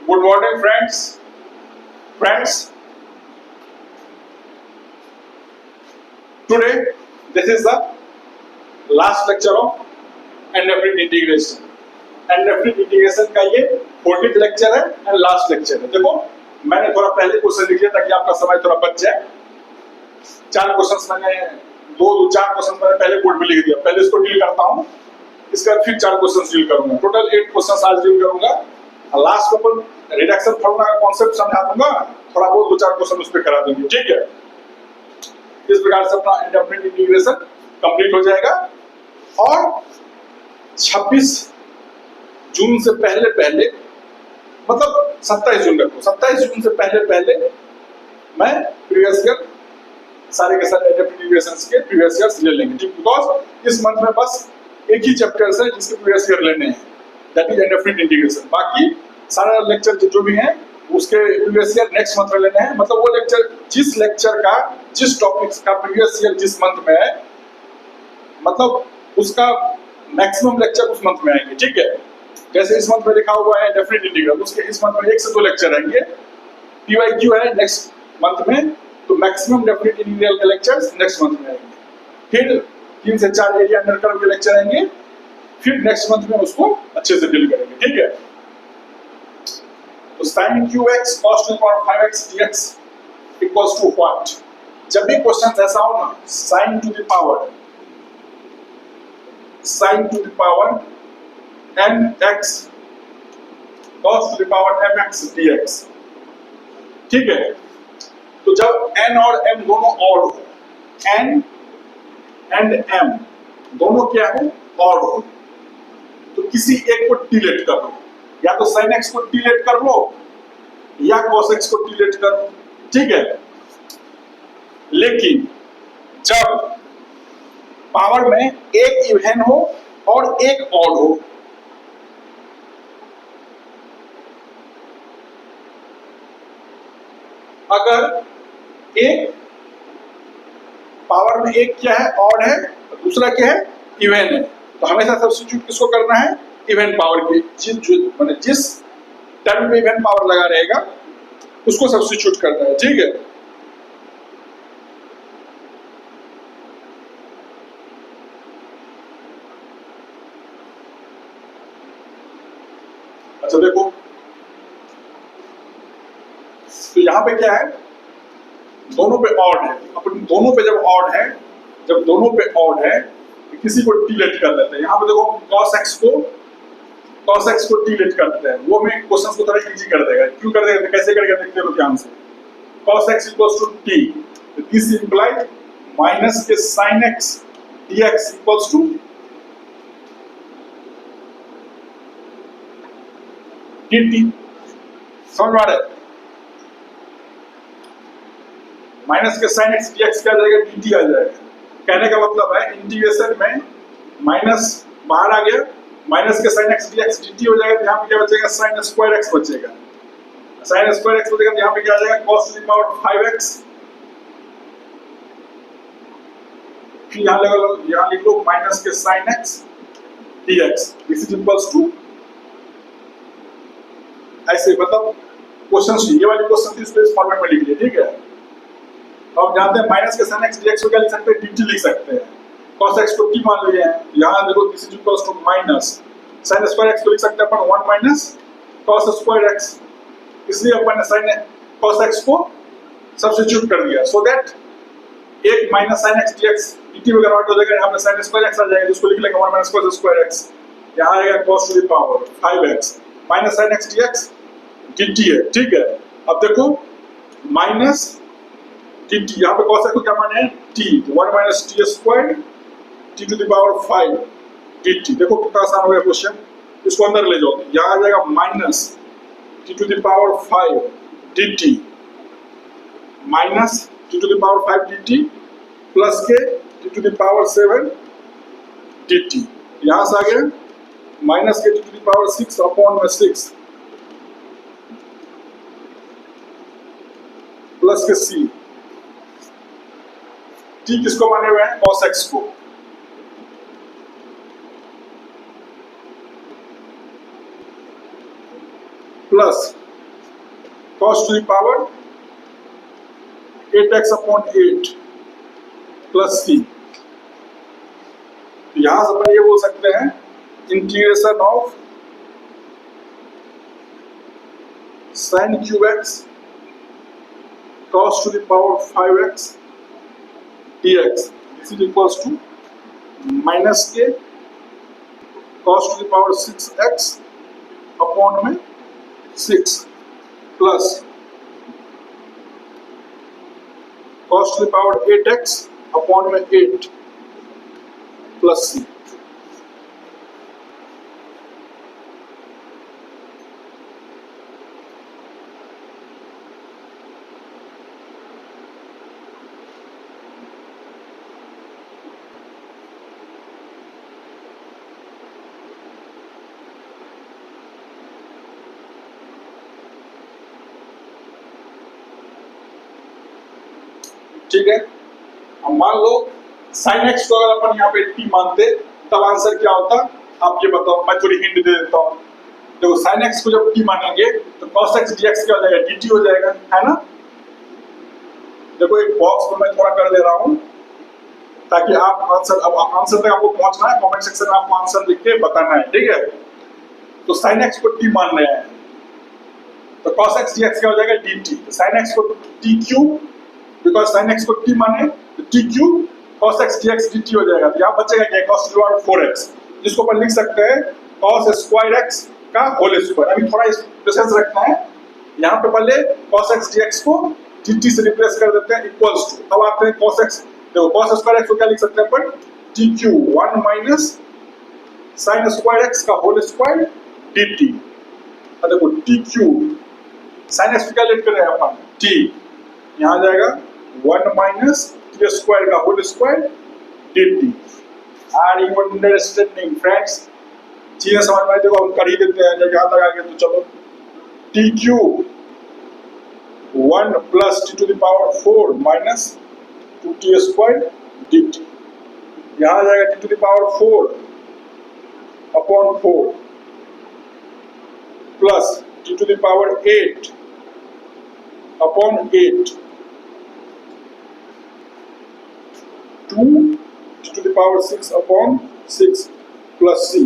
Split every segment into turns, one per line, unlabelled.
Good morning, friends. Friends, today this is the last lecture of and integration. And integration का ये 14th lecture है and last lecture है. देखो मैंने थोड़ा पहले क्वेश्चन लिख लिया ताकि आपका समय थोड़ा बच जाए. चार क्वेश्चंस मैंने चार क्वेश्चन मैंने पहले बोर्ड में लिख दिया. पहले इसको डील करता हूँ, इसका फिर चार क्वेश्चंस डील करूंगा. टोटल 8 क्वेश्चंस आज डील करूंगा. लास्ट में रिडक्शन फॉर्मूला का कॉन्सेप्ट समझा दूंगा, थोड़ा बहुत दो चार क्वेश्चन उस पर करा देंगे. ठीक है, इस प्रकार से अपना इंडेफिनिट इंटीग्रेशन कंप्लीट हो जाएगा. और 26 जून से पहले मतलब 27 जून तक, 27 जून से पहले मैं प्रीवियस ईयर सारे के सारे इंटीग्रेशंस के प्रीवियस ईयर्स ले लेंगे. ठीक, बिकॉज इस मंथ में बस एक ही चैप्टर है जिसके प्रीवियस ईयर लेने हैं, दैट इज इंडेफिनिट इंटीग्रेशन. बाकी सारा लेक्चर जो भी है उसके प्रीवियस ईयर नेक्स्ट मंथ में लेने हैं. मतलब वो लेक्चर जिस टॉपिक्स का प्रीवियस ईयर जिस मंथ में है, मतलब उसका मैक्सिमम लेक्चर उस मंथ में आएंगे. ठीक है, जैसे इस मंथ में लिखा हुआ है डेफिनेट इंटीग्रल, उसके इस मंथ में 1 से 2 लेक्चर आएंगे. पीवाईक्यू है नेक्स्ट मंथ में, तो मैक्सिमम डेफिनेट इंटीग्रल के लेक्चर्स नेक्स्ट मंथ में आएंगे. फिर 3 से 4 एरिया अंडर कर्व के लेक्चर आएंगे. फिर नेक्स्ट मंथ में उसको अच्छे से डील करेंगे. ठीक है, तो sin qx cos to the power 5x dx equals to what? जब भी क्वेश्चन ऐसा हो ना, sin to the power mx cos to the power mx dx. ठीक है, तो जब n और m दोनों ऑड हो, n एंड m दोनों क्या हो, ऑड हो, तो किसी एक को डिलीट कर लो. या तो sin x को डिलीट कर लो या cos x को डिलीट कर लो. ठीक है, लेकिन जब पावर में एक इवन हो और एक ऑड हो, अगर एक पावर में एक क्या है, ऑड है, दूसरा क्या है, इवन है, तो हमेशा सब्स्टिट्यूट किसको करना है, इवन पावर की. जिस टर्म में इवन पावर लगा रहेगा उसको सब्स्टिट्यूट करना है. ठीक है, अच्छा देखो, तो यहां पे क्या है, दोनों पे ऑड है. अपन दोनों पे जब ऑड है, किसी को डिलीट कर देते हैं. यहां पे देखो cos x को डिलीट करते हैं. वो मैं क्वेश्चन को थोड़ा इजी कर देगा. क्यों कर देगा, कैसे करेगा देखते हो ध्यान से. cos x equals to t, this implies minus के sin x dx equals to dt. समझ में आ रहा है, माइनस के sin x dx क्या आ जाएगा, dt आ जाएगा. कहने का मतलब है इंटीग्रेशन में माइनस बाहर आ गया, माइनस के sin x dx dt हो जाएगा. यहाँ पे क्या बचेगा, sin स्क्वायर x बचेगा. sin स्क्वायर x बचेगा तो यहाँ पे क्या आ जाएगा, cos to the power 5x. फिर यहाँ लिख लो माइनस के sin x dx, this is equals to ऐसे. मतलब क्वेश्चन ये वाली क्वेश्चन इस फॉर्मेट में लिख लिया. ठीक है, अब जानते हैं माइनस के sin x dx को क्या लिख सकते हैं, dt लिख सकते हैं. cos x को t मान लिए हैं. यहाँ देखो this is equals to minus sin square x को लिख सकते हैं अपन 1 माइनस cos स्क्वायर x. इसलिए अपन ने sin cos x को सब्स्टिट्यूट कर दिया, सो दैट एक minus sin x dx dt में कन्वर्ट हो जाएगा. यहाँ पे sin स्क्वायर x आ जाएगा, जिसको लिख लेंगे 1 माइनस cos स्क्वायर x. यहाँ आएगा cos to the power 5x minus sin x dx dt है. ठीक है, अब देखो माइनस dt, यहाँ पे cos x को क्या माने है, t, 1 minus t square t to the power 5 dt. देखो कितना आसान हो गया क्वेश्चन. इसको अंदर ले जाओ, यहाँ आ जाएगा minus t to the power 5 dt minus t to the power 5 dt plus के t to the power 7 dt. यहाँ से आ गया माइनस के t to the power 6 upon में 6 प्लस के c. t किसको माने हुए हैं, cos x को. Plus cos to the power 8x upon 8 plus c। यहां से अपन ये बोल सकते हैं integration of sin cube x cos to the power 5x dx, this is equals to minus k cos to the power 6x upon में 6 plus cos to the power 8x upon में 8 plus c। ठीक है, अब मान लो sin x को अगर अपन यहाँ पे t मानते तब आंसर क्या होता, आप ये बताओ। मैं थोड़ी हिंट दे देता हूँ। देखो sin x को जब t मानेंगे तो cos x dx क्या हो जाएगा, dt हो जाएगा, है ना। देखो एक बॉक्स में मैं थोड़ा कर दे रहा हूँ ताकि आप आंसर, अब आंसर तक आपको पहुंचना है, कमेंट सेक्शन में आपको आंसर लिख के बताना है, ठीक है। तो sin x को t मान रहे हैं तो cos x dx क्या हो जाएगा, dt। तो sin x को t cube, because sin x को t माने तो t cube cos x dx dt हो जाएगा। तो यहाँ बचेगा क्या, cos to the power 4x, जिसको अपन लिख सकते हैं cos स्क्वायर x का होल स्क्वायर। अभी थोड़ा डिस्टेंस रखना है, यहाँ पे पहले cos x dx को dt से रिप्लेस कर देते हैं इक्वल्स टू, अब आते हैं cos x। देखो cos स्क्वायर x को क्या लिख सकते हैं अपन, t cube 1 minus sin square x का होल स्क्वायर dt। अब देखो t क्यूब sin x क्या लिख कर रहे हैं अपन, t, यहाँ आ जाएगा 1 माइनस t स्क्वायर का whole square dt। Are you understanding friends? चीजें समझ में, देखो हम कर ही देते हैं, जब यहाँ तक आ गए तो चलो t cube 1 plus t to the power 4 minus 2t square dt। यहाँ आ जाएगा t to the power 4 upon 4 plus t to the power 8 upon 8 2 t to the power 6 upon 6 plus c।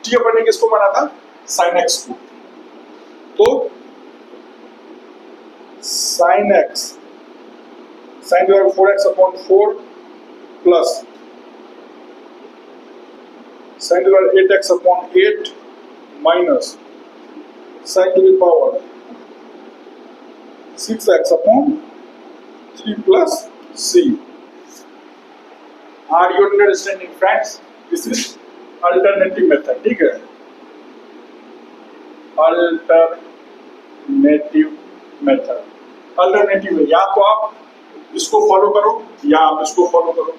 t अपन ने किसको माना था, sin x को। तो sin x sin to the power 4x upon 4 plus sin to the power 8x upon 8 minus sin to the power 6x upon 3 plus c। Are you understanding friends? This is alternative method, ठीक है। Alternative method, alternative है, या तो आप इसको follow करो या आप इसको फॉलो करो।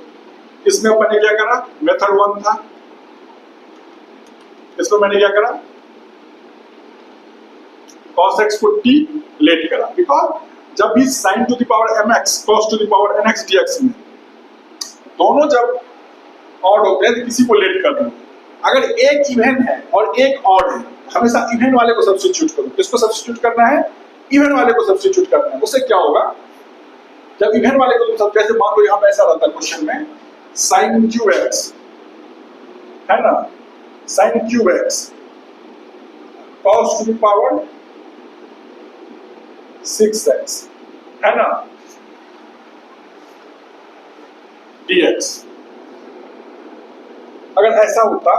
इसमें अपन ने क्या करा, मेथड 1 था, इसमें मैंने क्या करा, cos x को t लेट करा, बिकॉज जब भी sin to the power mx cos to the power nx dx में दोनों जब ऑड होते हैं तो किसी को लेट कर दो। अगर एक इवन है और एक ऑड है, हमेशा इवन वाले को सब्स्टिट्यूट करो। किसको सब्स्टिट्यूट करना है, इवन वाले को सब्स्टिट्यूट करना है। उससे क्या होगा, जब इवन वाले को तुम सब, जैसे मान लो यहाँ पे ऐसा रहता है क्वेश्चन में sin क्यूब x, है ना, sin cube x cos to the power 6x, है ना, dx। अगर ऐसा होता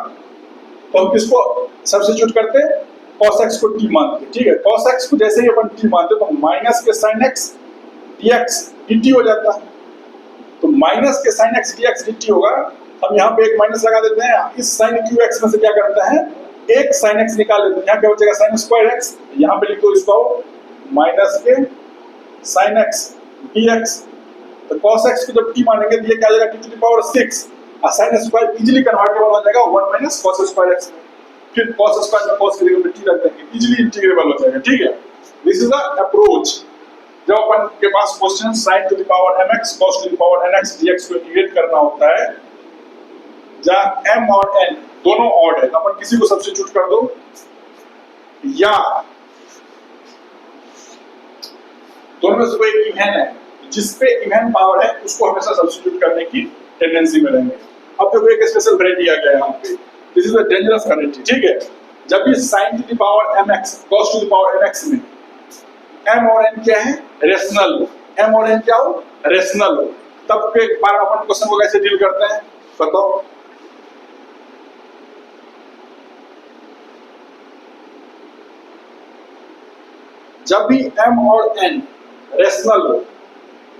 तो हम किसको सब्स्टिट्यूट करते, cos x को t मानते, ठीक है। cos x को जैसे ही अपन t मानते तो माइनस के sin x dx dt हो जाता। तो माइनस के sin x dx dt होगा। हम यहाँ पे एक माइनस लगा देते हैं, इस sin क्यू x में से क्या करता है, एक sin x निकाल लेते हैं। यहाँ क्या बचेगा, sin स्क्वायर x, यहाँ पे लिखो इसको माइनस के sin x dx। तो cos x को जब t मानेंगे तो ये क्या आ जाएगा, t टू द पावर 6, और sin स्क्वायर इजीली कन्वर्टेबल हो जाएगा 1 माइनस cos स्क्वायर x। फिर cos स्क्वायर में cos की जगह पे t रख देंगे, इजीली इंटीग्रेबल हो जाएगा, ठीक है। दिस इज द अप्रोच जब अपन के पास question sin to the power mx cos to the power nx dx को इंटीग्रेट करना होता है, जहां m और n दोनों ऑड है, अपन किसी को सब्स्टिट्यूट कर दो, या दोनों में से कोई इवन है, जिसपे इवन पावर है उसको हमेशा सब्स्टिट्यूट करने की टेंडेंसी में रहेंगे। अब देखो एक स्पेशल वैरायटी आ गया यहाँ पे, this is a dangerous variety, ठीक है। जब भी sin to the power mx cos to the power nx में m और n क्या है, रेशनल, m और n क्या हो, रेशनल हो, तब के बार अपन क्वेश्चन को कैसे डील करते हैं बताओ। जब भी m और n रेशनल हो,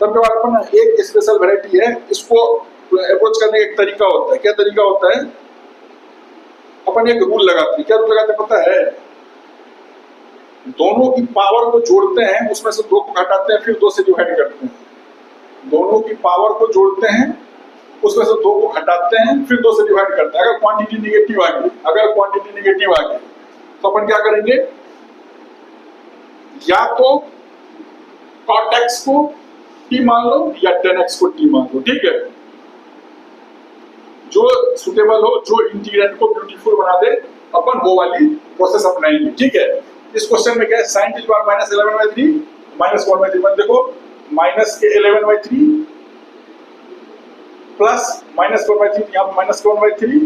तब के बाद अपन एक स्पेशल वैरायटी है, इसको अप्रोच करने का एक तरीका होता है। क्या तरीका होता है, अपन एक रूल लगाते हैं। क्या रूल लगाते हैं पता है, दोनों की पावर को जोड़ते हैं, उसमें से दो को घटाते हैं, फिर दो से डिवाइड करते हैं। दोनों की पावर को जोड़ते हैं, उसमें से दो को घटाते हैं, फिर दो से डिवाइड करते हैं। अगर क्वांटिटी निगेटिव आ गई, तो अपन क्या करेंगे, या तो cot x को t मान लो या tan x को t मान लो, ठीक है। जो सुटेबल हो, जो इंटीग्रेंड को ब्यूटीफुल बना दे, अपन वो वाली प्रोसेस अपनाएंगे, ठीक है। इस क्वेश्चन में क्या है, sin टू द पावर -11/3 -1/3, देखो माइनस के 11/3 प्लस -1/3, यहाँ -1/3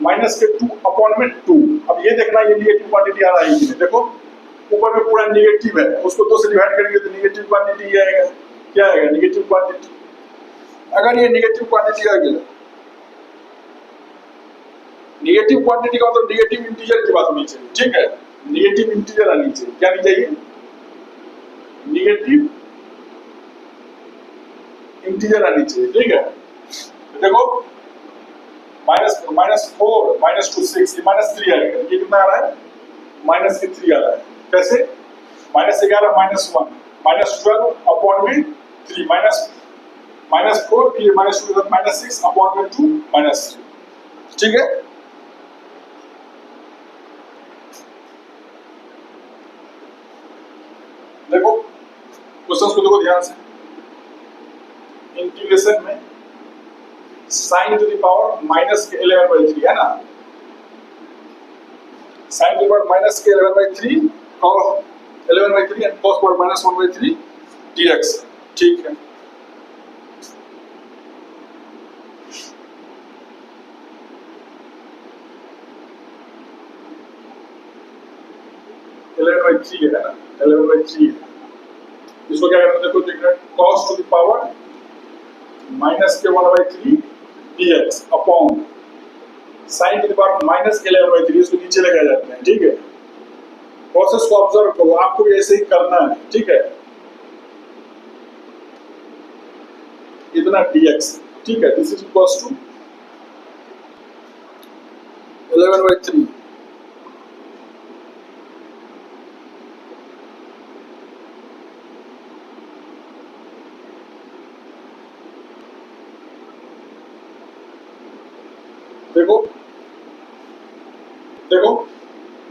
माइनस के 2/2। अब ये देखना, ये निगेटिव क्वांटिटी आ रहा है कि नहीं, देखो ऊपर में पूरा निगेटिव है, उसको 2 से डिवाइड करेंगे तो निगेटिव क्वांटिटी आएगा। क्या आएगा, निगेटिव क्वांटिटी। अगर ये निगेटिव क्वांटिटी आ गया, निगेटिव क्वांटिटी का मतलब निगेटिव इंटीजर की बात होनी चाहिए, ठीक है। निगेटिव इंटीजर आनी चाहिए, क्या नहीं चाहिए, निगेटिव इंटीजर आनी चाहिए, ठीक है। तो देखो -4 -2 6, ये -3 आएगा, ये कितना आ रहा है, -3 आ रहा है। कैसे, -11 -1 -12/3 -4, फिर -2 -6/2 -3, ठीक है। देखो क्वेश्चन को देखो ध्यान से, इंटीग्रेशन में sin टू द पावर -11/3 है ना, sin to the power -11/3 cos 11/3 and cos power -1/3 dx, ठीक है। है ना, 11/3 है। इसको क्या करते हैं, देखो देखना, cos to the power -1/3 dx upon sin to the power -11/3, इसको नीचे लेके जाते हैं, ठीक है। प्रोसेस को ऑब्जर्व करो, आपको भी ऐसे ही करना है, ठीक है। इतना dx, ठीक है, दिस इज इक्वल्स टू 11/3। देखो देखो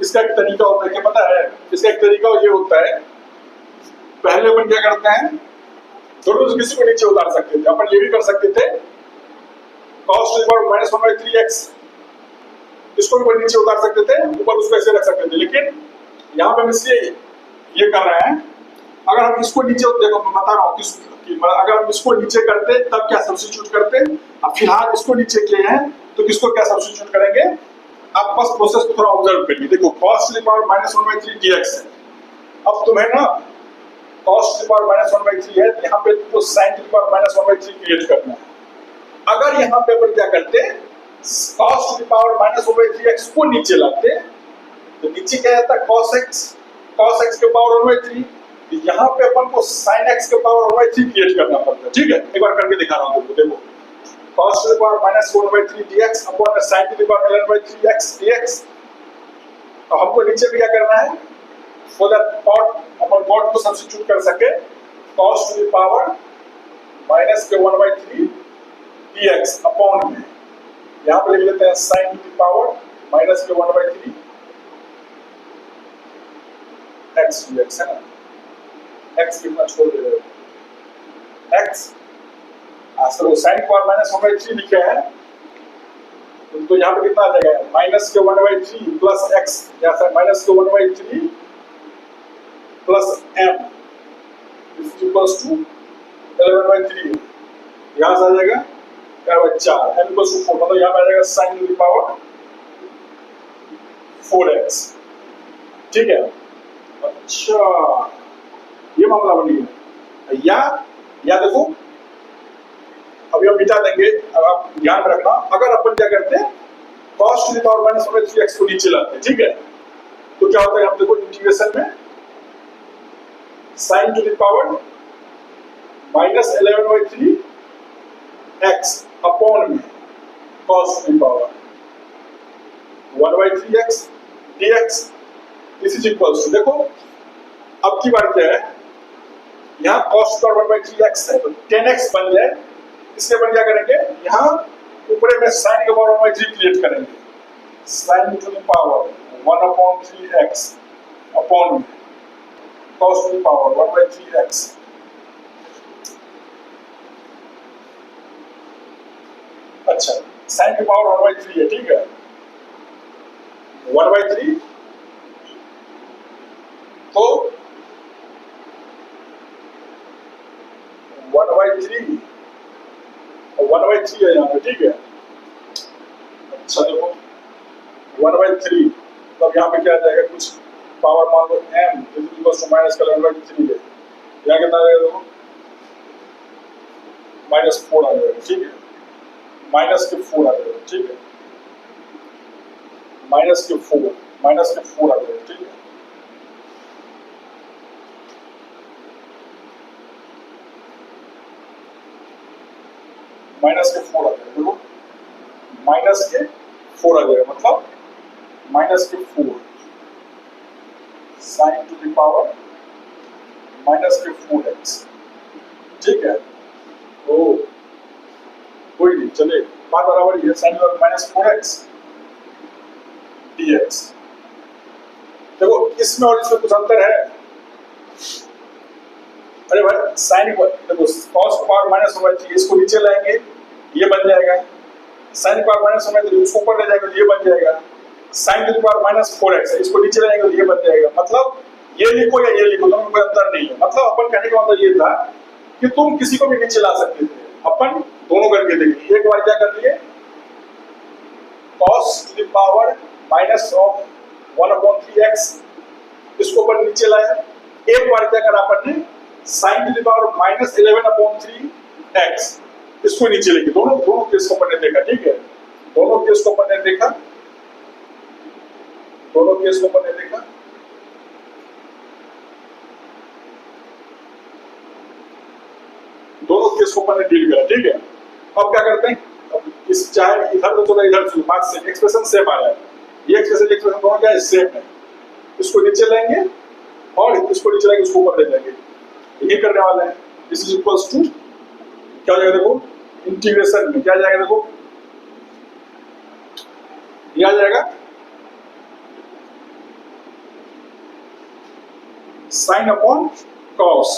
इसका एक तरीका होता है, क्या पता है, इसका एक तरीका ये होता है, पहले अपन क्या करते हैं, दोनों से किसी को नीचे उतार सकते थे। अपन ये भी कर सकते थे, cos to the power -1/3x, इसको भी नीचे उतार सकते थे, ऊपर उसको ऐसे रख सकते थे। लेकिन यहाँ पे हम इसलिए ये कर रहे हैं, अगर हम इसको नीचे, देखो मैं बता रहा हूँ कि अगर हम इसको नीचे करते तब क्या सब्स्टिट्यूट करते, अब फिलहाल इसको नीचे किए हैं तो किसको क्या सब्स्टिट्यूट करेंगे। आप बस प्रोसेस को थोड़ा ऑब्जर्व करिए, देखो cos to the power -1/3 dx है। अब तुम्हें ना cos टू द पावर -1/3 है, यहाँ पे तुमको sin to the power -1/3 create करना है। अगर यहाँ पे अपन क्या करते, cos to the power -1/3x को नीचे लाते, तो नीचे क्या आता है, cos x के पावर 1/3, यहाँ पे अपन को sin x के पावर 1/3 क्रिएट करना पड़ता है, ठीक है। एक बार करके दिखा रहा हूँ तुमको, देखो cos to the power -1/3 dx upon sin to the power 11/3x dx। तो हमको नीचे भी क्या करना है, so that अपन कॉट को सब्स्टिट्यूट कर सके, cos to the power -1/3 dx upon में यहाँ पे लिख लेते हैं sin to the power -1/3 x dx, है ना। एक्स कितना छोड़ दे रहे हो एक्स तो साइन की पावर माइनस 1/3 लिखे हैं तो यहाँ पे कितना आ जाएगा माइनस के 1/3 प्लस एक्स या माइनस के 1/3 plus m is equals to 11/3 यहाँ से आ जाएगा क्या बचा 4 m इक्वल्स टू 4 मतलब यहाँ पे आ जाएगा sign to the power 4x ठीक है। अच्छा ये मामला बन गया या देखो अभी हम मिटा देंगे। अब आप ध्यान रखना अगर अपन क्या करते हैं cos to the power minus 1/3x को नीचे लाते हैं ठीक है तो क्या होता है आप देखो इंटीग्रेशन में sin to the power minus 11/3 x upon में cos to the power 1/3x dx this is equals to देखो अब की बार क्या है यहाँ cos टू पावर 1/3x है तो 10x बन जाए इसके बाद क्या करेंगे यहाँ ऊपर में sin के पावर 1/3 क्रिएट करेंगे sin to the power 1/3x upon cos to the power 1/3x अच्छा sin की पावर 1/3 है ठीक है 1/3 तो 1/3 1/3 है यहाँ पे ठीक है। अच्छा देखो 1/3 तब यहाँ पे क्या आ जाएगा कुछ पावर मान लो m इक्वल्स टू माइनस का 1/3 है यहाँ कितना आ जाएगा देखो -4 आ जाएगा ठीक है माइनस के 4 आ जाएगा ठीक है माइनस के 4 आ जाएगा ठीक है माइनस के 4 आ जाएगा देखो माइनस के 4 आ जाएगा मतलब माइनस के 4 sign to the power minus के 4x ठीक है ओ कोई नहीं चले बात बराबर ही है sign to minus 4x dx देखो इसमें और इसमें कुछ अंतर है अरे भाई साइन देखो cos पावर माइनस 1/3 इसको नीचे लाएंगे ये बन जाएगा sin पावर माइनस 1/3 उसको ऊपर ले जाएंगे तो ये बन जाएगा sin to power minus 4x है इसको नीचे लाएंगे तो ये बन जाएगा मतलब ये लिखो या ये लिखो दोनों में कोई अंतर नहीं है मतलब अपन कहने का मतलब ये था कि तुम किसी को भी नीचे ला सकते थे अपन दोनों करके देखेंगे एक बार क्या कर लिए cos to the power minus of 1/3x इसको अपन नीचे लाया एक बार क्या करा अपन ने sin to the power minus 11/3x इसको नीचे लेके दोनों केस को अपन ने देखा ठीक है दोनों केस को अपन ने देखा दोनों केस को अपन ने देखा दोनों केस को अपन ने डील करा ठीक है। अब क्या करते हैं अब इस चाहे इधर तो चला इधर से बात से एक्सप्रेशन सेम आ रहा है ये एक्सप्रेशन दोनों क्या है सेम है इसको नीचे लेंगे और इसको नीचे लेंगे उसको ऊपर ले जाएंगे ये करने वाला है दिस इज इक्वल्स टू क्या हो जाएगा देखो इंटीग्रेशन में क्या आ जाएगा देखो ये आ जाएगा साइन अपॉन कॉस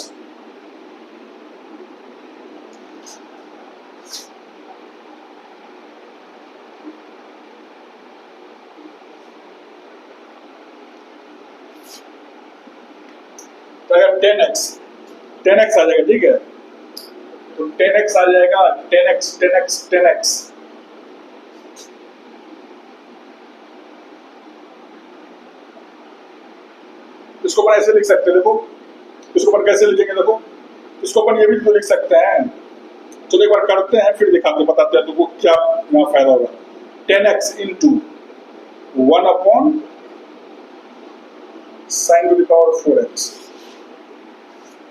तो अगर 10x आ जाएगा ठीक है तो 10x आ जाएगा 10x इसको अपन ऐसे लिख सकते हैं देखो इसको अपन कैसे लिखेंगे देखो इसको अपन ये भी तो लिख सकते हैं चलो एक बार करते हैं फिर दिखाते बताते हैं तो वो क्या यहाँ फायदा होगा 10x into 1 upon sine to the power 4x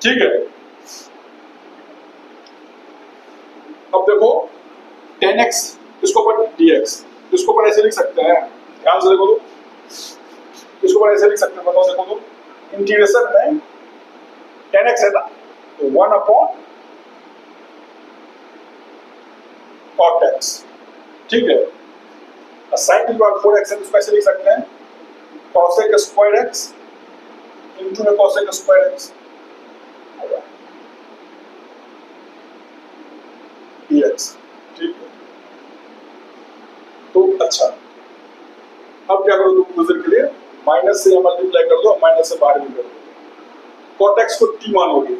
ठीक है। अब देखो 10x इसको अपन dx इसको अपन ऐसे लिख सकते हैं ध्यान से देखो तो इसको अपन ऐसे लिख सकते हैं बताओ देखो तो इंटीग्रेशन में 10x है ना तो 1 अपॉन cot x ठीक है साइन टू पावर 4x है इसको ऐसे लिख सकते हैं cosec स्क्वायर x इनटू में cosec स्क्वायर x dx, ठीक है। तो अच्छा, अब क्या करो तुम यूजर के लिए, माइनस से मल्टीप्लाई कर दो, माइनस से बाहर भी कर दो। cot x को t मानोगे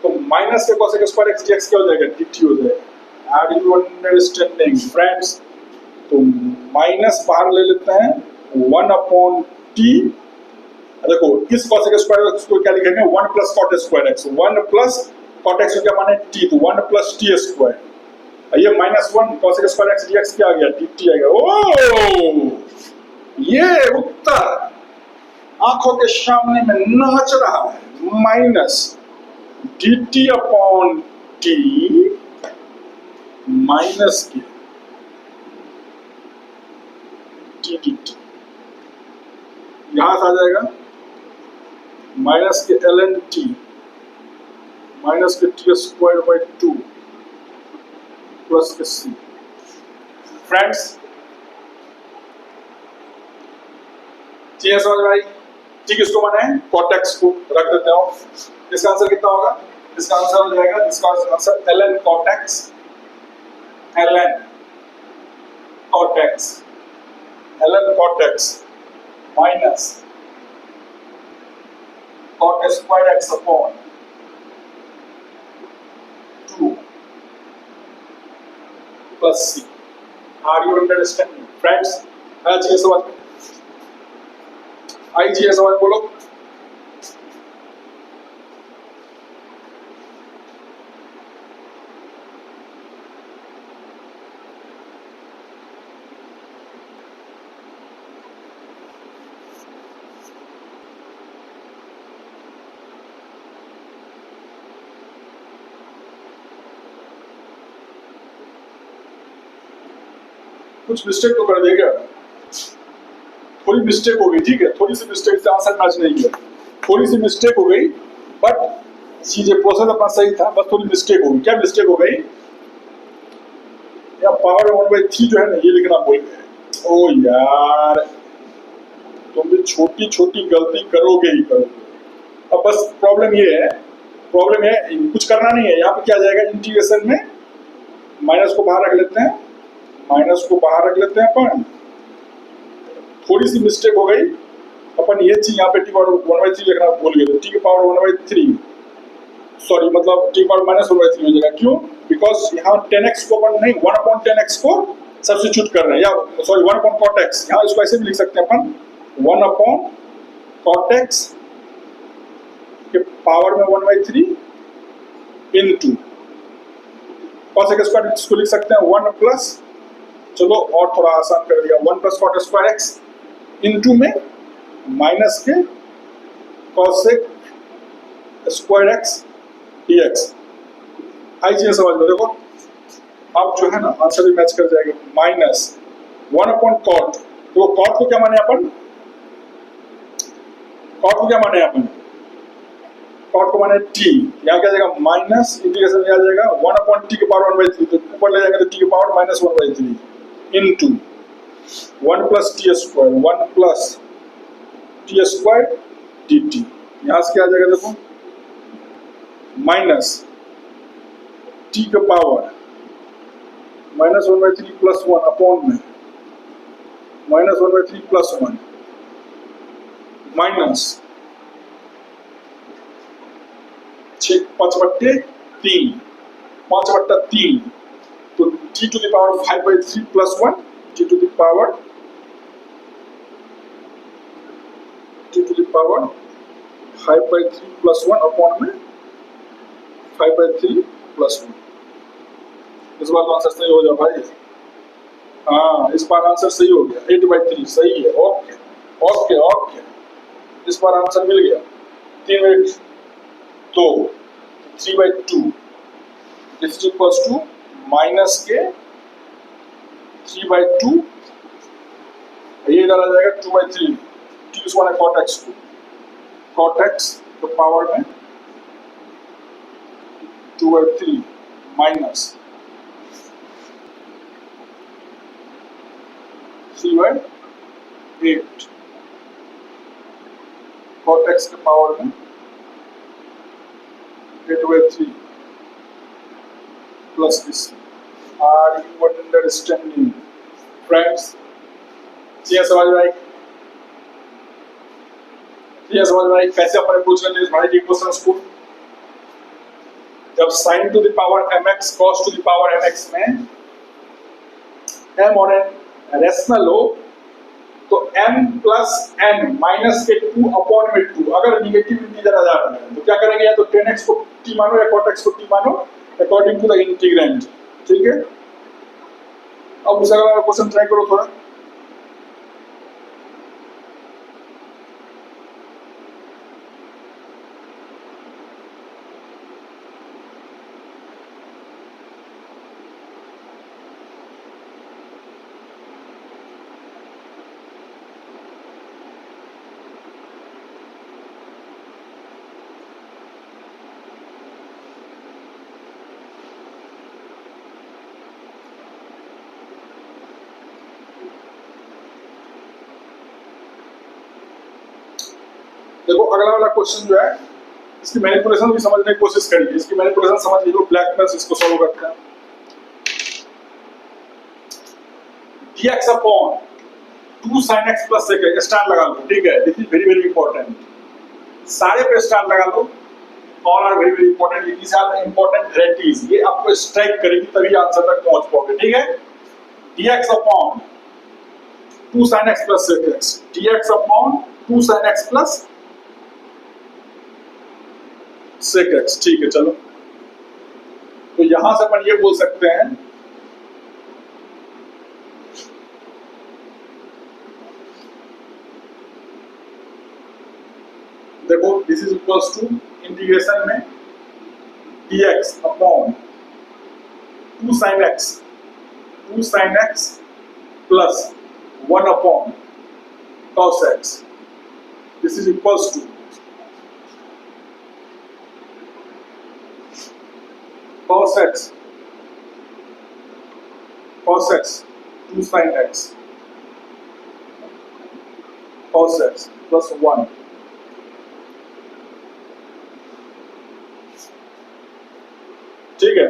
तो माइनस के cos स्क्वायर x dx क्या हो जाएगा, dt हो जाएगा। Are you understanding friends? तो माइनस बाहर ले लेते हैं, 1/t। देखो इस cos स्क्वायर x को क्या लिखेंगे, 1 plus cot square x, 1 plus cot x को क्या माने t, तो 1 प्लस t स्क्वायर। ये -1 cos स्क्वायर x dx क्या आ गया, dt आ गया। ओ ये उत्तर आंखों के सामने में नाच रहा है, minus dt upon t minus के t dt, यहां से आ जाएगा माइनस के ln t माइनस के t स्क्वायर बाई 2 प्लस के c। फ्रेंड्स समझ में आई? ठीक, इसको माने cot x को रख देते हो। इसका आंसर कितना होगा, इसका आंसर हो जाएगा, इसका answer ln cot x, ln cot x, ln cot x minus cot square x upon 2 plus c। Are you understanding friends? आज ये समझ में आई? जी समझ, बोलो। कुछ मिस्टेक तो कर देगा, थोड़ी मिस्टेक हो गई, ठीक है, थोड़ी सी मिस्टेक से आंसर मैच नहीं किया, थोड़ी सी मिस्टेक हो गई, बट चीजें प्रोसेस अपना सही था, बस थोड़ी मिस्टेक हो गई। क्या मिस्टेक हो गई, या पावर 1/3 जो है ना ये लिखना भूल गए। ओ यार, तुम भी छोटी छोटी गलती करोगे ही करोगे। अब बस प्रॉब्लम ये है, प्रॉब्लम है कुछ करना नहीं है, यहाँ पे क्या आ जाएगा, इंटीग्रेशन में माइनस को बाहर रख लेते हैं, माइनस को बाहर रख लेते हैं अपन, थोड़ी सी मिस्टेक हो गई, अपन ये चीज यहाँ पे टी पावर 1/3 लिखना भूल गए, तो टी की पावर 1/3, सॉरी मतलब टी पावर -1/3 हो जाएगा। क्यों? बिकॉज यहाँ 10x को अपन नहीं 1/10x को सब्स्टिट्यूट कर रहे हैं, या सॉरी 1/cot x, यहाँ इसको ऐसे भी लिख सकते हैं अपन 1/cot x के पावर में 1/3 इनटू cos स्क्वायर, इसको लिख सकते हैं 1 प्लस, चलो और थोड़ा आसान कर दिया, 1 plus cot square x into में माइनस के cos स्क्वायर x dx। आई चीज समझ लो, देखो अब जो है ना आंसर भी मैच कर जाएगा, माइनस 1/cot, तो cot को क्या माने अपन, cot को क्या माने अपन, cot को माने t, यहाँ क्या जाएगा माइनस, इंटीग्रेशन में आ जाएगा 1/t के पावर 1/3, तो ऊपर ले जाएंगे तो t के power -1/3 into 1 plus t square, 1 plus t square dt। यहाँ से क्या आ जाएगा, देखो माइनस t का पावर -1/3 प्लस 1 अपॉन में -1/3 प्लस 1 माइनस 5/3, 5/3, तो t to the power 5/3 plus 1, t to the power 5/3 plus 1 upon में 5/3 प्लस 1। इस बार आंसर सही हो जाए भाई, हाँ इस बार आंसर सही हो गया, 8/3 सही है। ओके ओके ओके, इस बार आंसर मिल गया, 3/2, 3/2 इज इक्वल्स टू माइनस के 3/2, ये इधर आ जाएगा 2/3, t is one cot x को, cot x तो पावर में 2/3 माइनस 3/8 cot x के पावर में 8 by 3 plus this. Are you understanding? Friends, चीजें समझ में आई? चीजें समझ में आई? कैसे अपन पूछ रहे थे इस भाई की क्वेश्चंस को? जब sin to the power mx cos to the power mx में m और n रेशनल हो तो m प्लस n माइनस के 2 अपॉन में 2 अगर निगेटिव इंटीजर आ रहा है तो क्या करेंगे? या तो 10x को t मानो या cot x को t मानो अकॉर्डिंग टू द इंटीग्रेंड. ठीक है, अब दूसरा वाला क्वेश्चन ट्राई करो थोड़ा. देखो अगला वाला क्वेश्चन जो है इसकी मैनिपुलेशन भी समझने की कोशिश करिए. इसकी मैनिपुलेशन समझ लीजिए. ब्लैक प्लस इसको सॉल्व करते हैं. dx upon 2 sin x plus sec x star लगा लो. ठीक है, this is very very important. सारे पे स्टार लगा लो. All are very very important. These are the important varieties. ये आपको स्ट्राइक करेगी तभी आंसर तक पहुंच पाओगे. ठीक है, dx upon 2 sin x plus sec x. dx upon 2 sin x plus sec x. ठीक है, चलो तो यहां से अपन ये बोल सकते हैं देखो this is equals to integration में dx upon 2 sin x plus 1 upon cos x. This is equals to cos x 2 sin x cos x plus 1. ठीक है,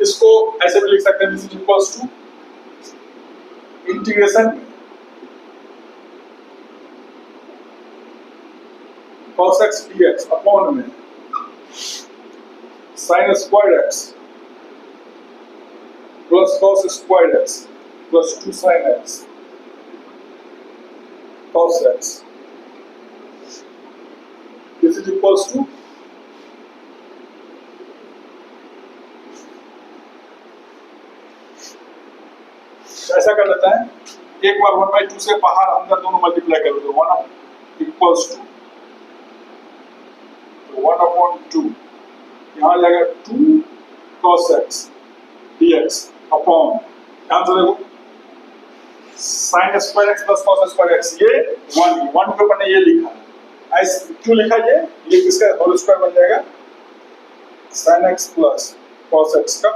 इसको ऐसे भी लिख सकते हैं. This is equals to integration cos x dx upon में sin squared x plus cos squared x plus 2 sin x cos x. This is equals to ऐसा कर लेते हैं. एक बार 1/2 से बाहर अंदर दोनों मल्टीप्लाई कर दो. 1 इक्वल्स टू 1/2 यहाँ जाएगा 2 cos x dx अपॉन ध्यान से देखो sin square x plus cos square x. ये 1 पे मैंने ये लिखा है. ऐसे क्यों लिखा ये किसका होल स्क्वायर बन जाएगा? sin x plus cos x का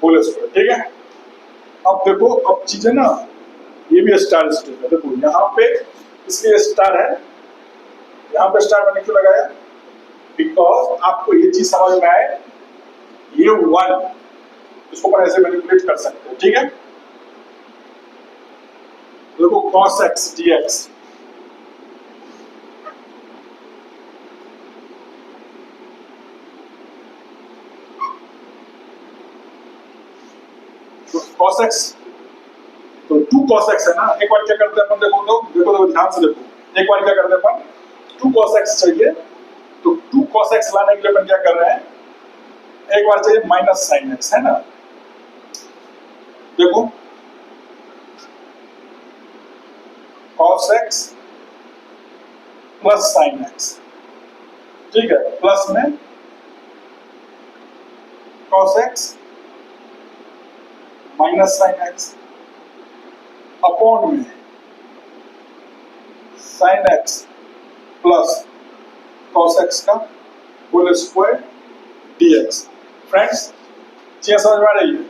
होल स्क्वायर. ठीक है, अब देखो अब चीजें ना ये भी स्टार स्टेप है. देखो यहाँ पे इसलिए स्टार है. यहाँ पे स्टार मैंने क्यों लगाया? बिकॉज आपको ये चीज समझ में आए ये 1 इसको अपन ऐसे मैनिपुलेट कर सकते हैं. ठीक है, देखो cos x dx तो cos x तो 2 cos x है ना. एक बार क्या करते हैं अपन देखो ध्यान से देखो. एक बार क्या करते हैं अपन 2 cos x चाहिए तो 2 cos x लाने के लिए अपन क्या कर रहे हैं? एक बार चाहिए माइनस sin x है ना. देखो cos x plus sin x. ठीक है, प्लस में cos x minus sin x upon में sin x plus cos x का होल स्क्वायर dx. फ्रेंड्स चीजें समझ में आ रही है?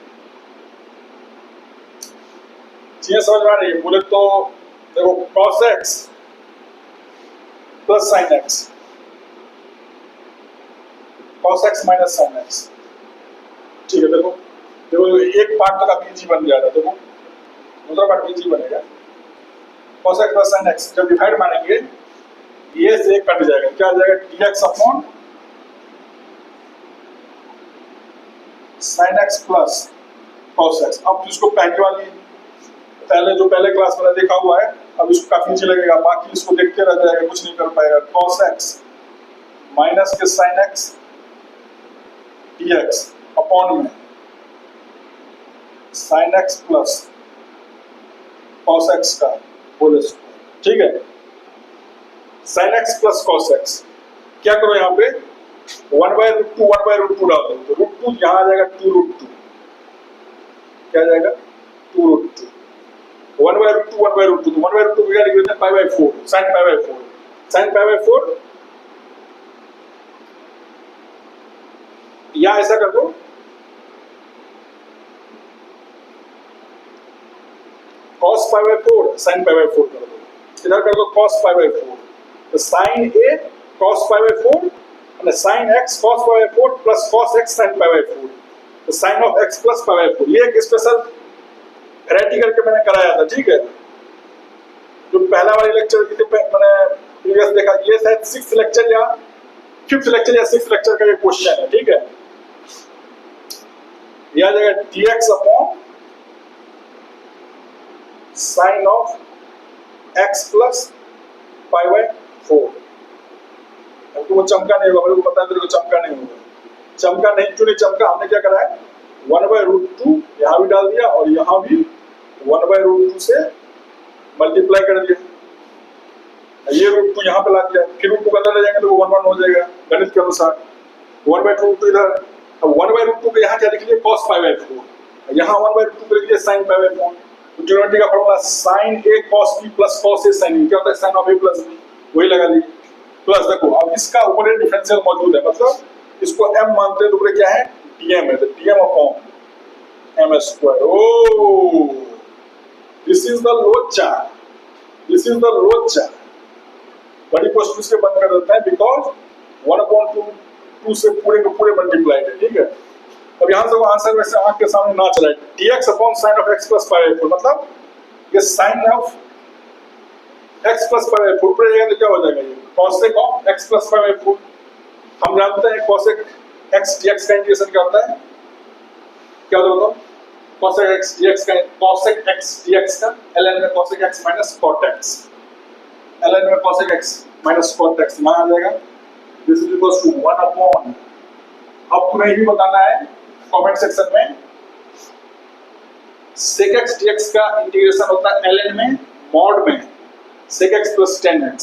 चीजें समझ में आ रही है? बोले तो देखो cos x plus sin x cos x minus sin x। ठीक है, देखो देखो एक पार्ट तो काफी इजी बन गया था, देखो दूसरा पार्ट इजी बनेगा। cos x plus sin x जब डिवाइड मानेंगे ये से कट जाएगा, क्या आ जाएगा dx upon sin x plus cos x। अब जिसको पहले क्लास में देखा हुआ है, अब इसको काफी इजी लगेगा, बाकी इसको देखते रह जाएगा, कुछ नहीं कर पाएगा। cos x माइनस के sin x dx अपॉन में sin x plus cos x का होल स्क्वायर। ठीक है, sin x plus cos x क्या करो यहाँ पे 1/√2 डाल दो, तो √2 यहाँ आ जाएगा 2√2, क्या आ जाएगा 2√2। 1/√2 1/√2 तो 1/√2 क्या लिख देते हैं π/4 sin π/4 sin π/4 या ऐसा कर दो cos π/4 sin π/4 कर दो, इधर कर दो cos π/4 तो sin a cos π/4 and sin x cos π/4 plus cos x sin π/4 तो sin of x plus π/4। ये एक स्पेशल वैरायटी करके मैंने कराया था। ठीक है, जो पहला वाली लेक्चर मैंने प्रीवियस देखा, ये शायद 6th लेक्चर या 5th लेक्चर या 6th लेक्चर का ये क्वेश्चन है। ठीक है, यह आ जाएगा dx upon sine of x plus π/4। हमको वो चमका नहीं होगा, मेरे को पता है तेरे को चमका नहीं होगा, चमका नहीं, क्यों नहीं चमका, हमने क्या करा है 1/√2 यहाँ भी डाल दिया और यहाँ भी 1/√2 से मल्टीप्लाई कर दिया, ये √2 यहाँ पे ला दिया, फिर √2 का अंदर ले जाएंगे तो वो 1/1 हो जाएगा गणित के अनुसार। 1/√2 इधर, अब 1/√2 को यहाँ क्या लिख लिया cos π/4, यहाँ 1/√2 को लिख दिया sin π/4। तो ज्योमेट्री का formula sin a cos b plus cos a sin b, क्या होता है sin of a plus b, वही लगा ली प्लस। देखो अब इसका ऊपर एक डिफरेंशियल मौजूद है, मतलब इसको m मानते हैं तो ऊपर क्या है dm है, तो dm upon m square. Oh this is the लोचा, दिस इज द लोचा। बड़ी क्वेश्चन से बंद कर देते हैं बिकॉज 1/2 से पूरे के पूरे मल्टीप्लाइड है। ठीक है, अब यहाँ से वो आंसर वैसे आंख के सामने ना चलाए, dx upon sine of x plus π/4, मतलब ये साइन ऑफ x प्लस π/4 पर जाएगा तो क्या हो जाएगा ये cosec ऑफ x प्लस π/4। हम जानते हैं cosec x dx का इंटीग्रेशन क्या होता है, क्या होता है cosec x dx का, cosec x dx का ln में cosec x minus cot x, ln में cosec x minus cot x यहाँ आ जाएगा। This is equals to 1 upon, अब तुम्हें ये बताना है कमेंट सेक्शन में sec x dx का इंटीग्रेशन होता है ln में मॉड में sec x plus 10x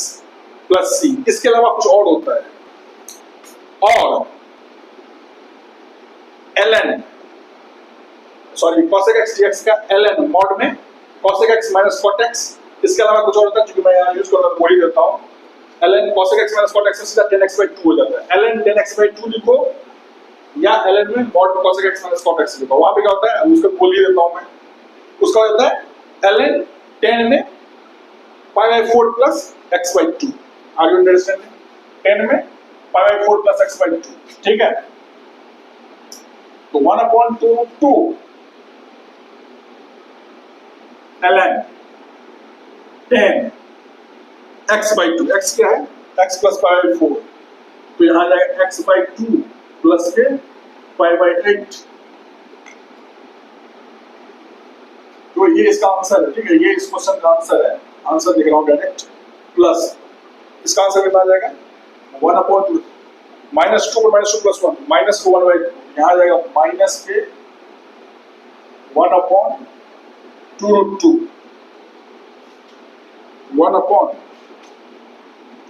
plus c, इसके अलावा कुछ और होता है, और ln sorry cosec x dx का ln मॉड में cosec x minus cot x, इसके अलावा कुछ और होता है जो कि मैं यहाँ यूज करता हूँ, वही देता हूँ। ln cosec x minus cot x से 10x/2 हो जाता है, ln 10x/2 लिखो या ln में mod cosec x minus cot x लिखो। वहां पे क्या होता है उसको बोल ही देता हूं मैं, उसका होता है ln 10 में π/4 plus x/2। Are you understand? 10 में π/4 प्लस x/2। ठीक है, तो 1/2 ln 10 x/2, x क्या है x प्लस π/4, तो यहाँ जाएगा x/2 प्लस के π/8। तो ये इसका आंसर है। ठीक है, ये इस क्वेश्चन का आंसर है, आंसर लिख रहा हूँ डायरेक्ट, प्लस इसका आंसर कितना आ जाएगा 1/2 -2 प्लस 1 माइनस को 1/2, यहाँ आ जाएगा माइनस के 1/2√2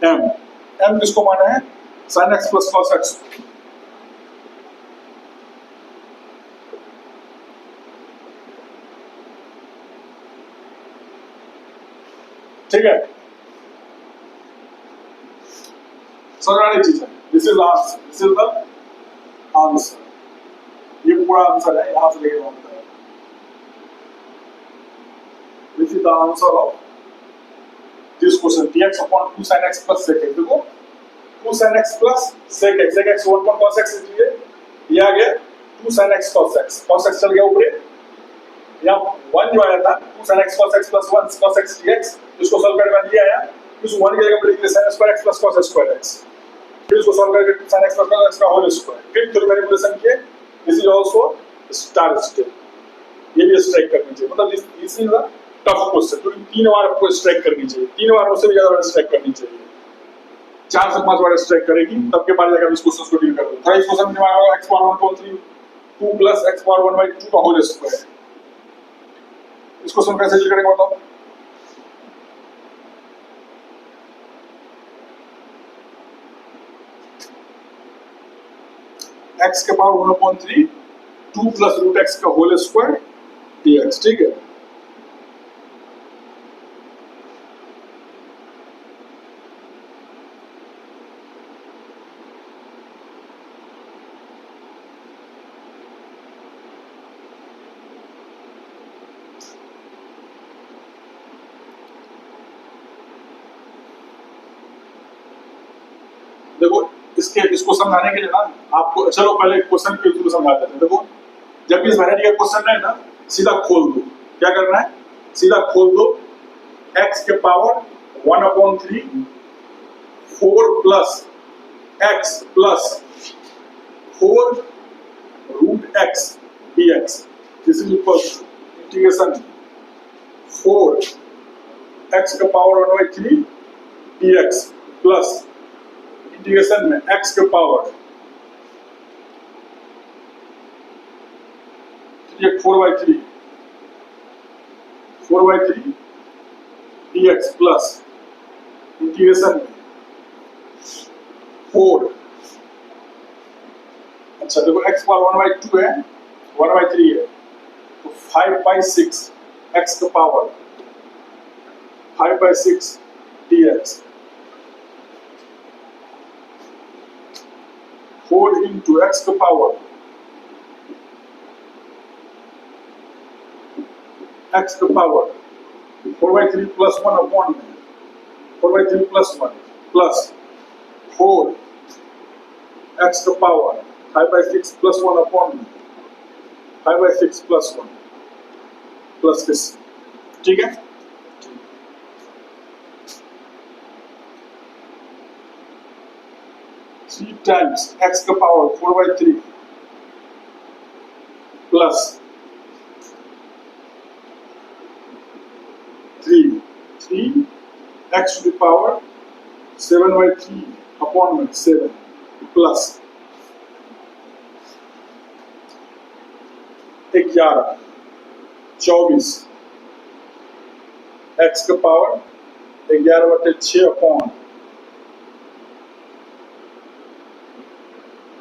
1/m, m किसको माना है sin x plus cos x। ठीक है, समझ वाली चीज है। This is answer, this is the answer, ये पूरा आंसर है, यहां से लेके होता है। This is the answer of this question, dx upon 2 sin x plus sec x। देखो 2 sin x plus sec x 1 पर cos x इसलिए ये आ गया 2 sin x cos x चल गया ऊपर, यहाँ 1 जो आया था 2 sin x plus 1 cos x dx, इसको सॉल्व करके मैंने ये आया, इस 1 की जगह पर लिख दिया sin square x plus cos square x, फिर इसको सॉल्व करके sin x plus cos x का होल स्क्वायर, फिर थ्रू मैनिपुलेशन किए, this is also star step, ये भी स्ट्राइक करनी चाहिए, मतलब this is a tough question, तो 3 बार आपको स्ट्राइक करनी चाहिए, 3 बार उससे भी ज्यादा बार स्ट्राइक करनी चाहिए, 4 से 5 बार स्ट्राइक करेगी तब के बाद जाकर इस क्वेश्चन को डील कर दो। थोड़ा इस क्वेश्चन में दिमाग लगा, x power 1/3 2 plus x power 1/2 का होल स्क्वायर, इस क्वेश्चन कैसे डील करेंगे बताओ। x के पावर 1/3 2 प्लस रूट x का होल स्क्वायर dx, ठीक है। देखो इसको समझाने के लिए ना आपको, चलो पहले क्वेश्चन के थ्रू समझा देते हैं। देखो जब भी इस वैरायटी का क्वेश्चन है ना, सीधा खोल दो, क्या करना है, सीधा खोल दो, x के power 1/3 4 plus x plus 4 root x dx, this is equal to integration 4 x के पावर 1/3 dx प्लस इंटीग्रेशन में x के पावर 4/3 dx प्लस इंटीग्रेशन में 4, अच्छा देखो x पावर 1/2 है, 1/3 है, तो 5/6 x के power 5/6 dx 4 into x to power x to power 4/3 plus 1 upon 4/3 plus 1 plus 4 x to power 5/6 plus 1 upon 5/6 plus 1 plus this, ठीक है। 3 times x का power 4/3 plus 3 x to the power 7/3 upon 7 plus 11 24 x का power 11/6 upon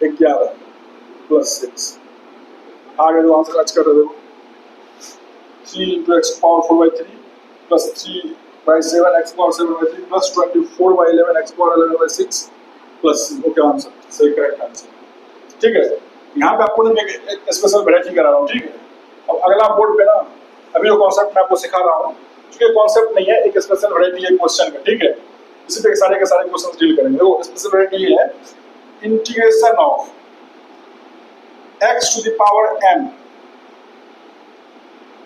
11 plus 6, आगे जो answer आज कर रहे हो 3 into x power 4/3 plus 3/7 x power 7/3 plus 24/11 x power 11/6 plus, okay answer सही, करेक्ट आंसर, ठीक है। यहाँ पे आपको मैं एक स्पेशल वैरायटी करा रहा हूँ, ठीक है। अब अगला बोर्ड पे ना अभी जो कॉन्सेप्ट मैं आपको सिखा रहा हूँ, क्योंकि कॉन्सेप्ट नहीं है, एक स्पेशल वैरायटी है क्वेश्चन का, ठीक है। इसी पे सारे के सारे क्वेश्चन डील करेंगे। वो स्पेशल वैरायटी ये है, integration of x to the power m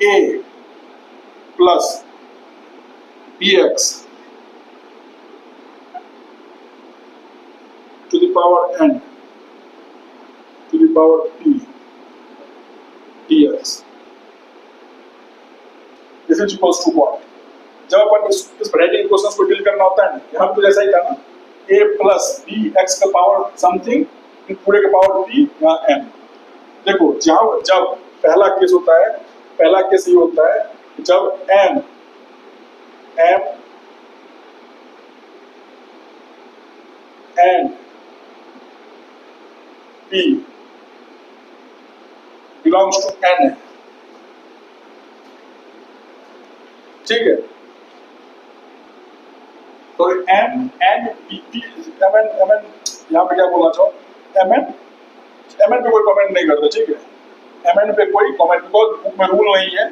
a plus bx to the power n to the power p dx, this is equals to what? जब अपन इस वैरायटी के क्वेश्चंस को डील करना होता है, यहाँ पे तो जैसा ही था ना, a plus b x का पावर समथिंग पूरे का पावर p यहाँ m। देखो जब पहला केस होता है, पहला केस ये होता है जब m and p belongs to n है, ठीक है। तो m and p mn यहाँ पे क्या बोलना चाहो, mn पे कोई कमेंट नहीं करते, ठीक है। mn पे कोई कमेंट, बिकॉज बुक में रूल नहीं है,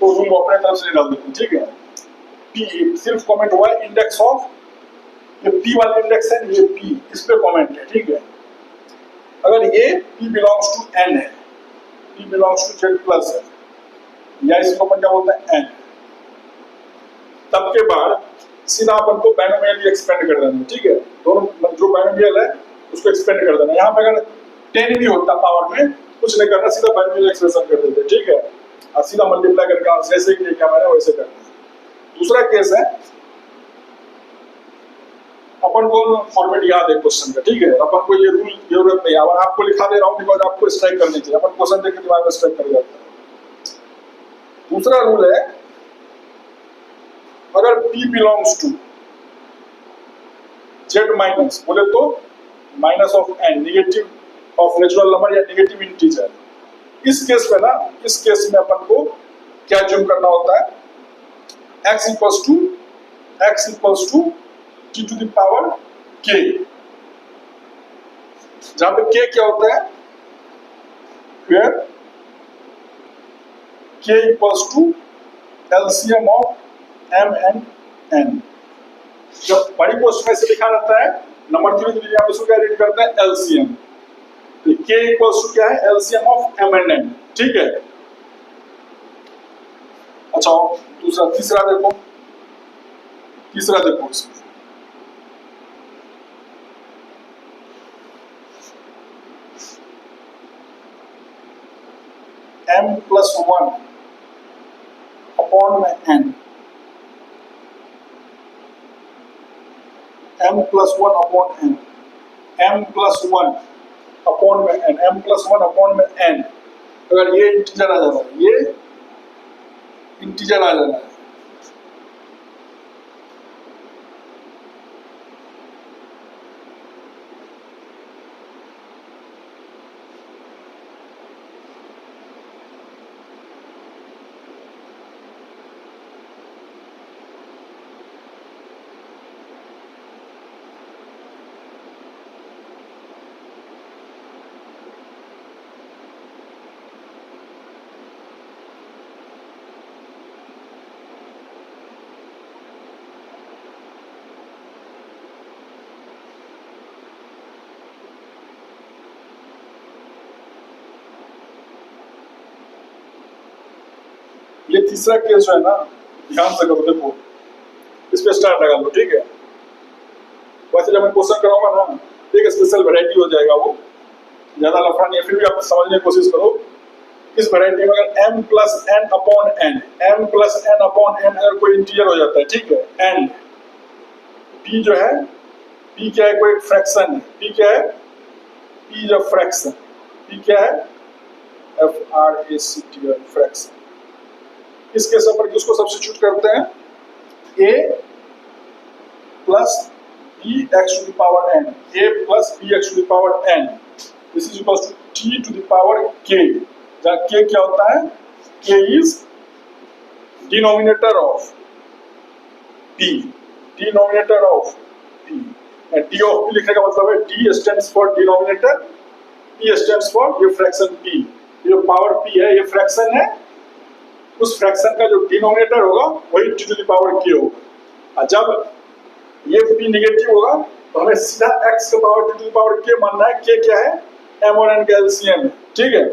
तो रूल अपने तरफ से डाल देते हैं, ठीक है। p सिर्फ कमेंट हुआ है इंडेक्स ऑफ ये p वाली इंडेक्स है, ये p इस पे कमेंट है, ठीक है। अगर ये p बिलोंग्स टू n है, p belongs to z plus है, या इसको अपन क्या बोलते हैं n, तब के बाद सीधा अपन को बायनोमियल एक्सपेंड कर देना, ठीक है। दोनों जो बायनोमियल है उसको एक्सपेंड कर देना। यहाँ पे अगर 10 भी होता पावर में, कुछ नहीं करना, सीधा बायनोमियल एक्सप्रेशन कर देते, ठीक है। और सीधा मल्टीप्लाई करके जैसे कि क्या मैंने वैसे करना है। दूसरा केस है, अपन को फॉर्मेट याद है क्वेश्चन का, ठीक है। अपन को ये रूल जरूरत नहीं है, अब आपको लिखा दे रहा हूँ बिकॉज आपको स्ट्राइक करनी चाहिए, अपन क्वेश्चन देख के दिमाग में स्ट्राइक कर जाता है। दूसरा रूल है, अगर p belongs to z minus, बोले तो minus of n, negative of natural number या निगेटिव इंटीजर, इस केस में ना, इस केस में अपन को क्या ज्यूम करना होता है, x equals to t to the power k, जहां पे k क्या होता है, where k equals to LCM of m and n। जब बड़ी क्वेश्चन में से लिखा रहता है नंबर 3 तो हम इसको क्या रीड करते हैं, एलसीएम। तो k इक्वल्स टू क्या है, LCM of m and n, ठीक है। अच्छा दूसरा, तीसरा देखो इसमें m प्लस 1 अपॉन में n, m plus 1 upon n, m plus 1 upon में n, m प्लस 1 अपॉन में n। अगर ये इंटीजर आ जा रहा है, ये इंटीजर आ जा रहा है, ये तीसरा केस जो है ना, ध्यान से करो, देखो इस पे स्टार लगा लो, ठीक है। वैसे जब मैं क्वेश्चन कराऊंगा ना, एक स्पेशल वैरायटी हो जाएगा, वो ज्यादा लफड़ा नहीं है, फिर भी आप समझने की कोशिश करो। इस वैरायटी में अगर m plus n upon n, m plus n upon n अगर कोई इंटीजर हो जाता है, ठीक है, n, p जो है, p क्या है, कोई फ्रैक्शन है, p क्या है, p जो फ्रैक्शन, p क्या है, f-r-a-c-t, फ्रैक्शन। इस केस पर किसको सब्स्टिट्यूट करते हैं, a plus b x to the power n, a plus b x to the power n, this is equals to t to the power k, जहाँ k क्या होता है, k is denominator of p, denominator of p, d of p लिखने का मतलब है d stands for denominator, p stands for ये fraction p, ये पावर p है, ये फ्रैक्शन है, उस फ्रैक्शन का जो डिनोमिनेटर होगा वही t to the power k होगा। जब ये p नेगेटिव होगा तो हमें सीधा x का power t to the power k मानना है। k क्या है, m और n का एलसीएम है, ठीक है।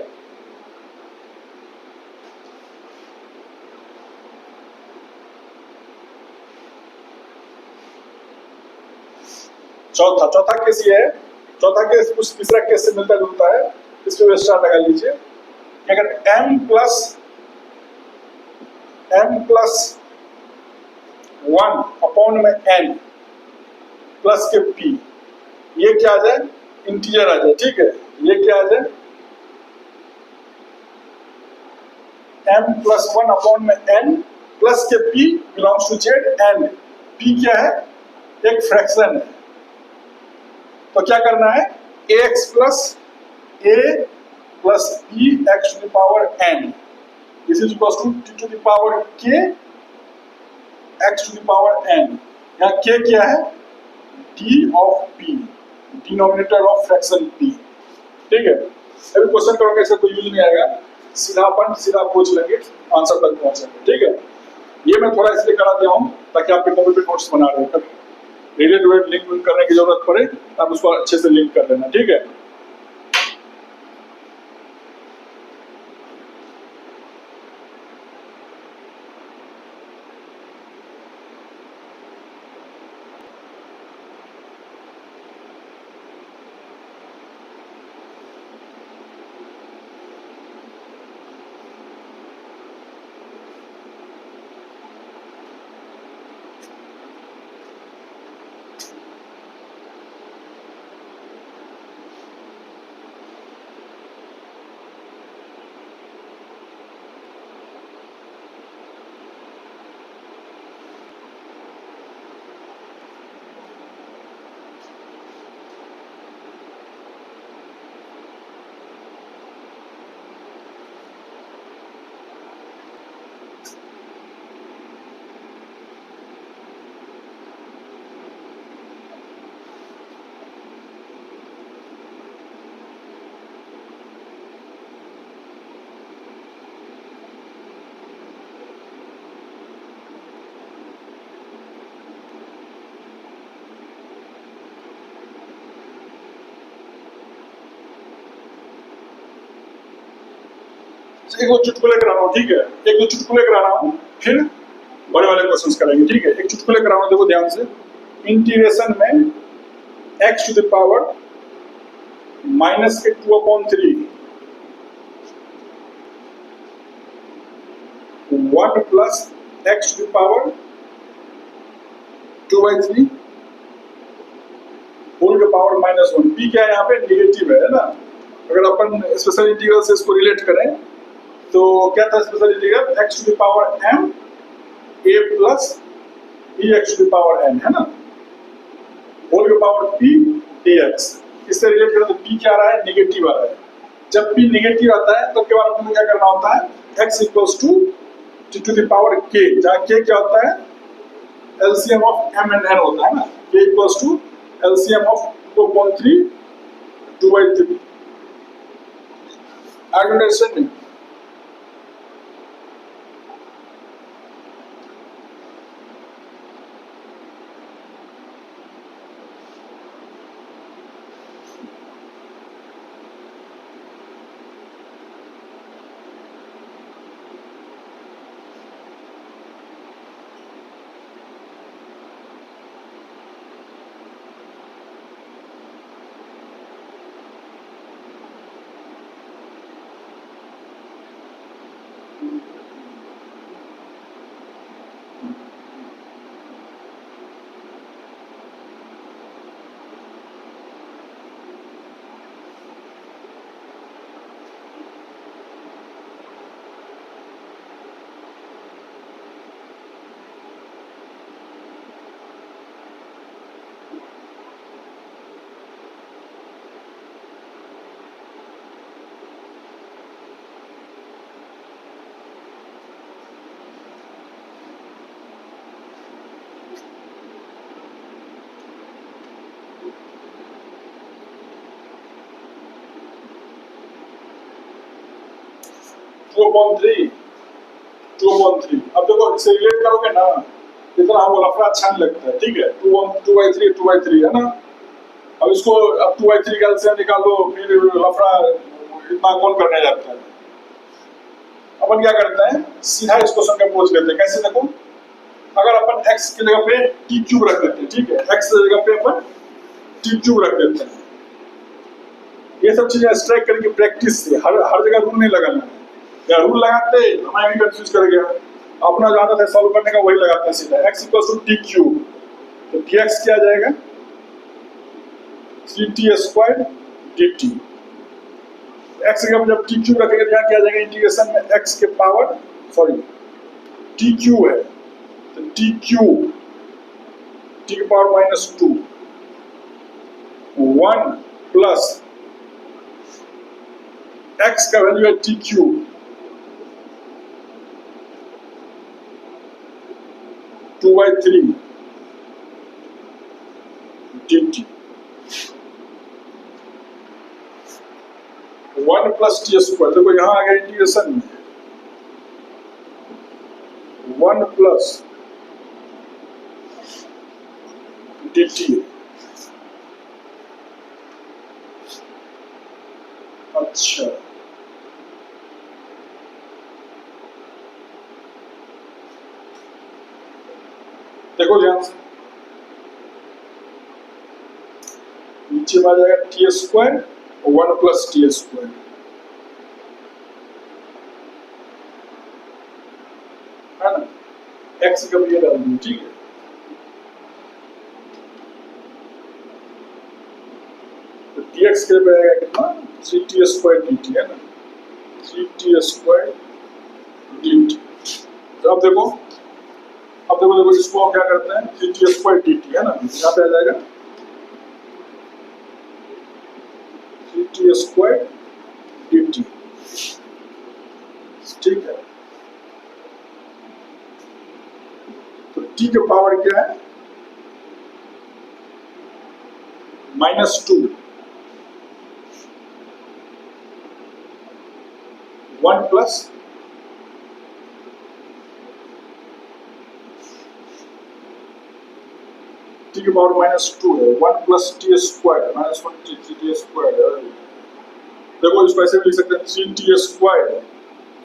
चौथा केस ये है, चौथा केस कुछ तीसरा केस से मिलता जुलता है, इस पे स्टार लगा लीजिए। अगर m प्लस 1 अपॉन में n प्लस के p, ये क्या आ जाए, इंटीजर आ जाए, ठीक है। ये क्या आ जाए, m प्लस 1 अपॉन में n प्लस के p belongs to z, n p क्या है, एक फ्रैक्शन है, तो क्या करना है, ax plus a plus b x to the power n, this is equals to t to the power k x to the power n। यहाँ k क्या है, d of p, denominator of fraction p, ठीक है। अभी question करोगे इसका कोई use नहीं आएगा, सीधा पूछ लेंगे, आंसर तक पहुंचेंगे, ठीक है। ये मैं थोड़ा इसलिए करा दिया हूँ ताकि आपके कॉपी पे नोट्स बना रहे हो, रिलेटेड लिंक करने की जरूरत पड़े आप उसको अच्छे से लिंक कर लेना, ठीक है। एक दो चुटकुले करा रहा हूँ, ठीक है, एक दो चुटकुले करा रहा हूँ, फिर बड़े वाले क्वेश्चन करेंगे, ठीक है। एक चुटकुले करा रहा हूँ, देखो ध्यान से। इंटीग्रेशन में x to the power minus के 2/3 1 plus x to the power 2/3 whole के पावर -1। p क्या है यहाँ पे, निगेटिव है ना। अगर अपन स्पेशल इंटीग्रल से इसको रिलेट करें तो क्या था special integral, x to the power m a plus b x to the power n, है ना, होल के पावर p dx। इससे रिलेट करें तो p क्या आ रहा है, निगेटिव आ रहा है। जब p निगेटिव आता है तो के बाद आपको क्या करना होता है, x equals to t to the power k, जहाँ k क्या होता है, LCM of m and n होता है ना। k equals to LCM of 2/3 2/3। Are you understanding? 2/3 2/3। अब देखो इसे रिलेट करोगे ना, इतना हमको लफड़ा अच्छा नहीं लगता है, ठीक है। 2/3 2/3 है ना। अब इसको अब 2/3 का एलसीएम निकालो, फिर लफड़ा इतना कौन करने जाता है। अपन क्या करते हैं, सीधा इस क्वेश्चन का अप्रोच लेते हैं। कैसे देखो, अगर अपन x की जगह पे t क्यूब रख देते हैं, ठीक है, x की जगह पे अपन t क्यूब रख देते हैं। ये सब चीजें स्ट्राइक करके प्रैक्टिस से, हर जगह रूल नहीं लगाना है। या रूल लगाते हमें भी कंफ्यूज कर गया। अपना जो आदत है सॉल्व करने का वही लगाते हैं सीधा, x equals to t cube, तो dx क्या आ जाएगा, 3t² dt। x जगह जब t क्यूब रखेंगे तो यहाँ क्या आ जाएगा, इंटीग्रेशन में x के पावर सॉरी t क्यूब है तो t क्यूब t के पावर -2 1 प्लस x का वैल्यू है t cube 2/3 dt। 1 plus t², देखो यहाँ आ गया इंटीग्रेशन में 1 प्लस dt है। अच्छा देखो ध्यान से, नीचे में आ जाएगा टी स्क्वायर और 1 प्लस टी स्क्वायर, है ना, एक्स का भी डाल दूँ, ठीक है। तो डी एक्स के लिए आएगा कितना, 3t स्क्वायर dt, है ना, 3t स्क्वायर dt। तो अब देखो, देखो इसको हम क्या करते हैं, 3t स्क्वायर dt, है ना, यहाँ पे आ जाएगा 3t स्क्वायर dt, ठीक है। तो t के पावर क्या है, -2, 1 प्लस टी की पावर -2 है, 1 plus t square -1 T square है। देखो इसको ऐसे भी लिख सकते हैं, 3t स्क्वायर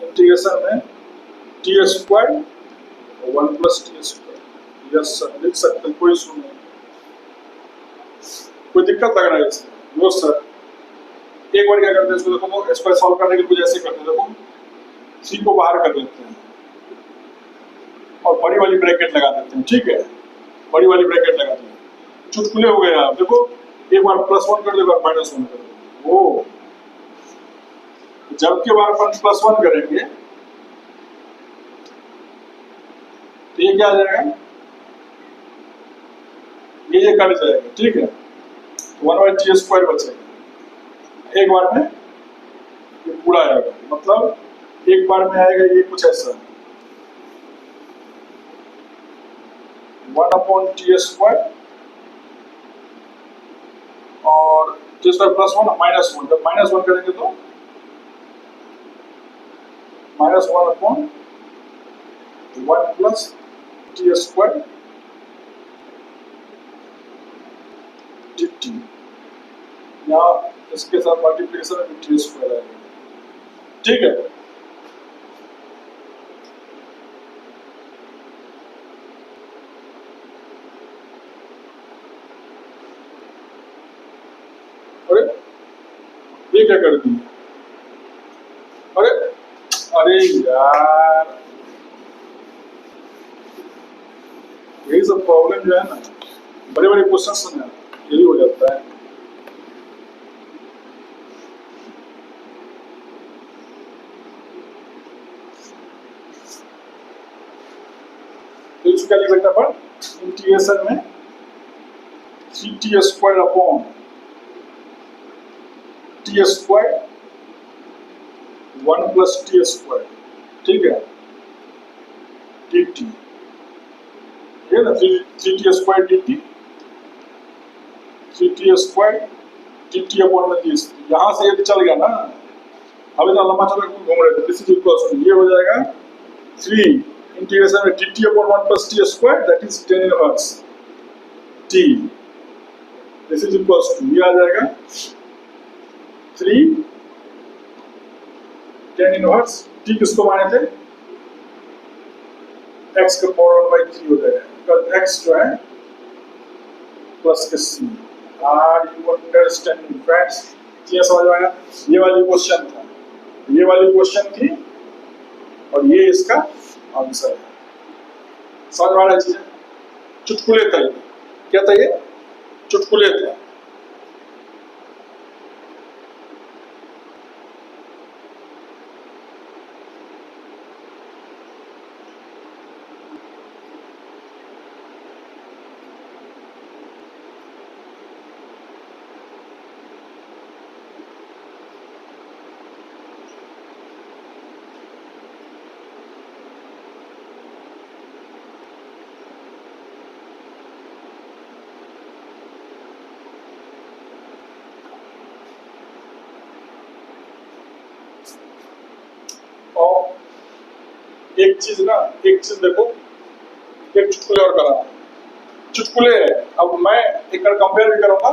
इंटीग्रेशन में टी स्क्वायर और 1 plus t square, yes sir लिख सकते हैं, कोई इशू नहीं, कोई दिक्कत लग रहा है इसमें, नो सर। एक बार क्या करते हैं इसको, देखो इसको सॉल्व करने के लिए ऐसे करते हैं, देखो सी को बाहर कर देते हैं और बड़ी वाली ब्रैकेट लगा देते हैं, ठीक है, बड़ी वाली ब्रैकेट लगा देते हैं, चुटकुले हो गए आप। देखो एक बार +1 कर दो, एक बार -1 कर दो, वो जब के बार अपन +1 करेंगे तो ये क्या आ जाएगा, ये कट जाएगा, ठीक है, 1/t स्क्वायर बचेगा, एक बार में ये पूरा आएगा, मतलब एक बार में आएगा ये कुछ ऐसा 1/t स्क्वायर और t स्क्वायर +1 -1, जब -1 करेंगे तो -1/1 प्लस टी स्क्वायर dt, या इसके साथ मल्टीप्लिकेशन में टी स्क्वायर आएगा, ठीक है। अरे ये क्या कर दी, अरे अरे यार, यही सब प्रॉब्लम जो है ना, बड़े बड़े क्वेश्चन में यही हो जाता है। तो इसको क्या लिख सकते हैं अपन, इंटीग्रेशन में 3t square upon T square 1 plus t square, ठीक है, dt, ये ना 3t square dt, 3t square dt upon में 30, यहाँ से ये तो चल गया ना, अभी तो लंबा चौड़ा घूम रहे थे, दिस इज इक्वल टू ये हो जाएगा 3 इंटीग्रेशन में dt upon 1 plus t square, that is 10 inverse t, this is equal to ये आ जाएगा 3 10 इनवर्स t किसको माने थे, x का पावर 1/3 हो जाएगा, because x जो है प्लस के c, are you understanding friends, ये समझ में आया, ये वाली क्वेश्चन था, ये वाली क्वेश्चन थी और ये इसका आंसर है, समझ में आ रहा है चीजें, चुटकुले था ये, क्या था ये, चुटकुले था। एक चीज देखो, एक चुटकुले और करा, चुटकुले है, अब मैं एक बार कंपेयर भी करूंगा,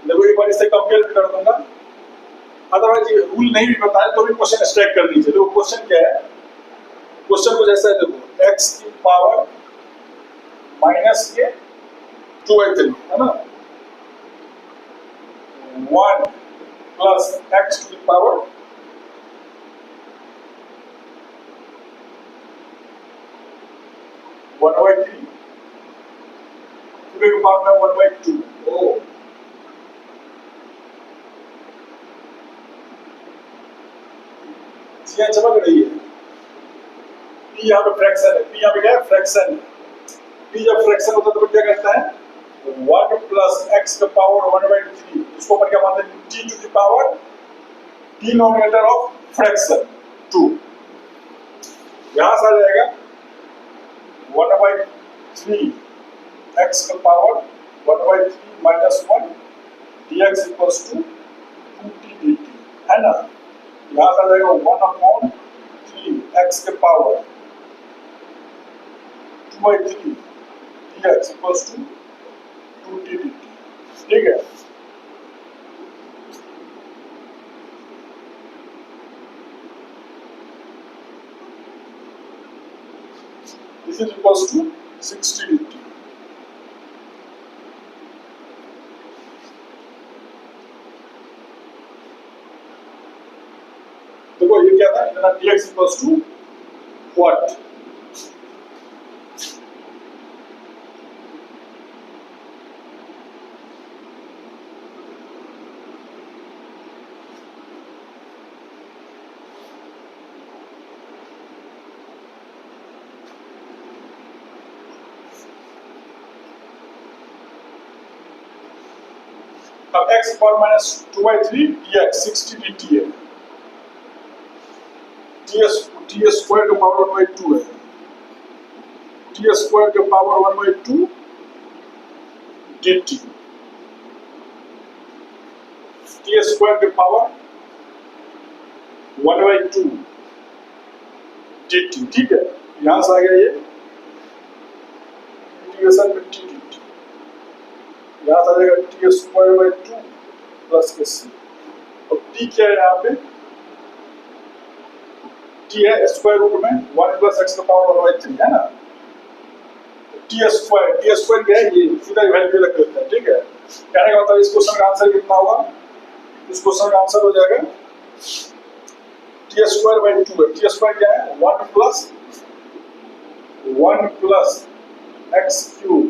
देखो एक बार इससे कंपेयर भी कर दूंगा, अदरवाइज ये रूल नहीं भी बताए तो भी क्वेश्चन स्ट्रैक कर लीजिए। देखो क्वेश्चन क्या है, क्वेश्चन कुछ ऐसा है, देखो x की पावर माइनस के 2/3 है ना, 1 plus x to the power 1/3 पूरे के पावर में 1/2। ओ चीजें चमक रही है। p यहाँ पे फ्रैक्शन है, p यहाँ पे क्या है, फ्रैक्शन है। p जब फ्रैक्शन होता है तो क्या करता है, 1 प्लस x का पावर 1/3, इसको अपन क्या मानते हैं, t to the power denominator of fraction 2। यहां से आ जाएगा 1/3 x का power 1/3 minus 1 dx equals to 2t dt, है ना। यहां से आ जाएगा 1/3 x के power 2/3 dx equals to 2t dt, ठीक है। This is equals to 60 dt। देखो ये क्या था, इतना dx इक्वल्स टू व्हाट, अब x power minus 2/3 dx 60 dt है, t स्क्वायर का पावर 1/2 है, t स्क्वायर का पावर 1/2 dt, t स्क्वायर के पावर 1/2 dt, ठीक है। यहां से आ गया ये इंटीग्रेशन में t dt, यहां से आ जाएगा t स्क्वायर बाय 2 प्लस के c। अब t क्या है यहाँ पे, t है स्क्वायर रूट में 1 प्लस x का पावर 1/3 है ना, t स्क्वायर क्या है, ये सीधा वैल्यू रख देते हैं, ठीक है। कहने का मतलब इस क्वेश्चन का आंसर कितना होगा, इस क्वेश्चन का आंसर हो जाएगा t स्क्वायर बाय 2 है, t स्क्वायर क्या है, 1 plus x cube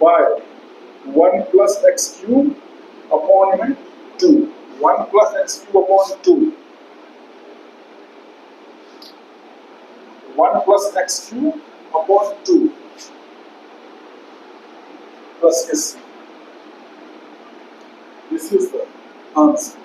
by 1 plus x cube upon में 2, 1 plus x cube upon 2, 1 plus x cube upon 2 plus s। This is the answer.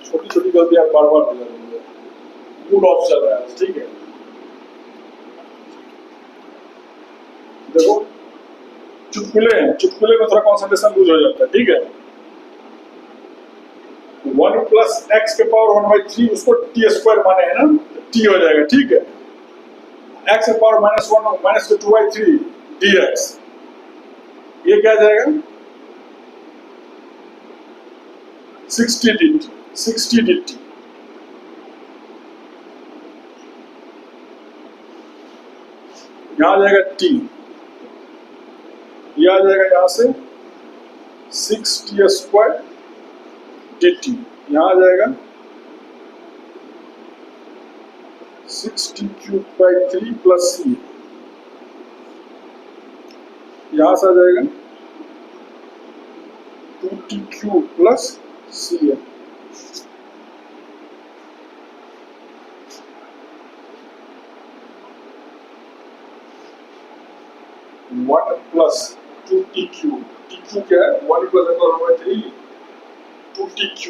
छोटी छोटी गलतियां बार बार हो जाती है, मूड ऑफ चल रहा है, ठीक है। देखो चुटकुले हैं, चुटकुले में थोड़ा कंसंट्रेशन लूज हो जाता है, ठीक है। 1 प्लस एक्स के पावर 1/3 उसको टी स्क्वायर माने है ना, टी हो जाएगा, ठीक है। एक्स के पावर माइनस 1 माइनस 2/3 dx, ये क्या जाएगा 60 dt, यहां आ जाएगा t, ये आ जाएगा यहां से 6t स्क्वायर dt, यहां आ जाएगा 6t³ प्लस c, यहां से आ जाएगा 2t 2tq plus cn. 1 plus 2tq, tq क्या है 1 plus x power 3 2tq,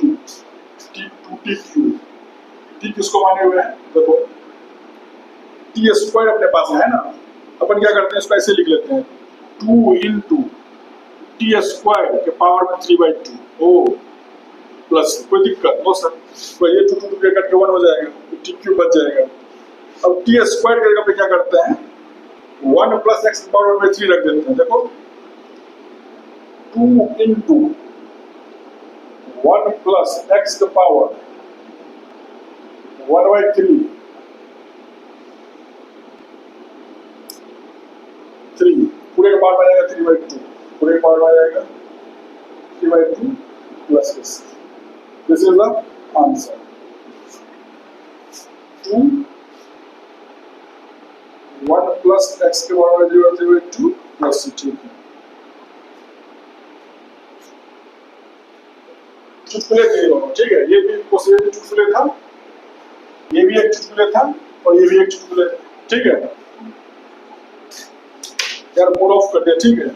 2tq, t किसको माने हुए हैं देखो t स्क्वायर अपने पास है ना, अपन क्या करते हैं इसको ऐसे लिख लेते हैं 2 into t स्क्वायर के पावर में 3/2 ओ प्लस कोई दिक्कत नो सर, तो ये 2 2 के कट के 1 हो जाएगा तो tq बच जाएगा। अब t स्क्वायर के जगह पे क्या करते हैं 1 plus x पावर में 3 रख देते हैं, देखो 2 into 1 plus x का पावर 1/3 3 पूरे का पावर आ जाएगा 3/2, पूरे का पावर आ जाएगा 3/2 plus this. This is the answer. 2 1 plus x के पावर में 0/3/2 plus 3। चुटकुले थे दोनों, ठीक है, ये भी क्वेश्चन चुटकुले था, ये भी एक चुटकुले था और ये भी एक चुटकुले था, ठीक है यार मूड ऑफ कर दिया, ठीक है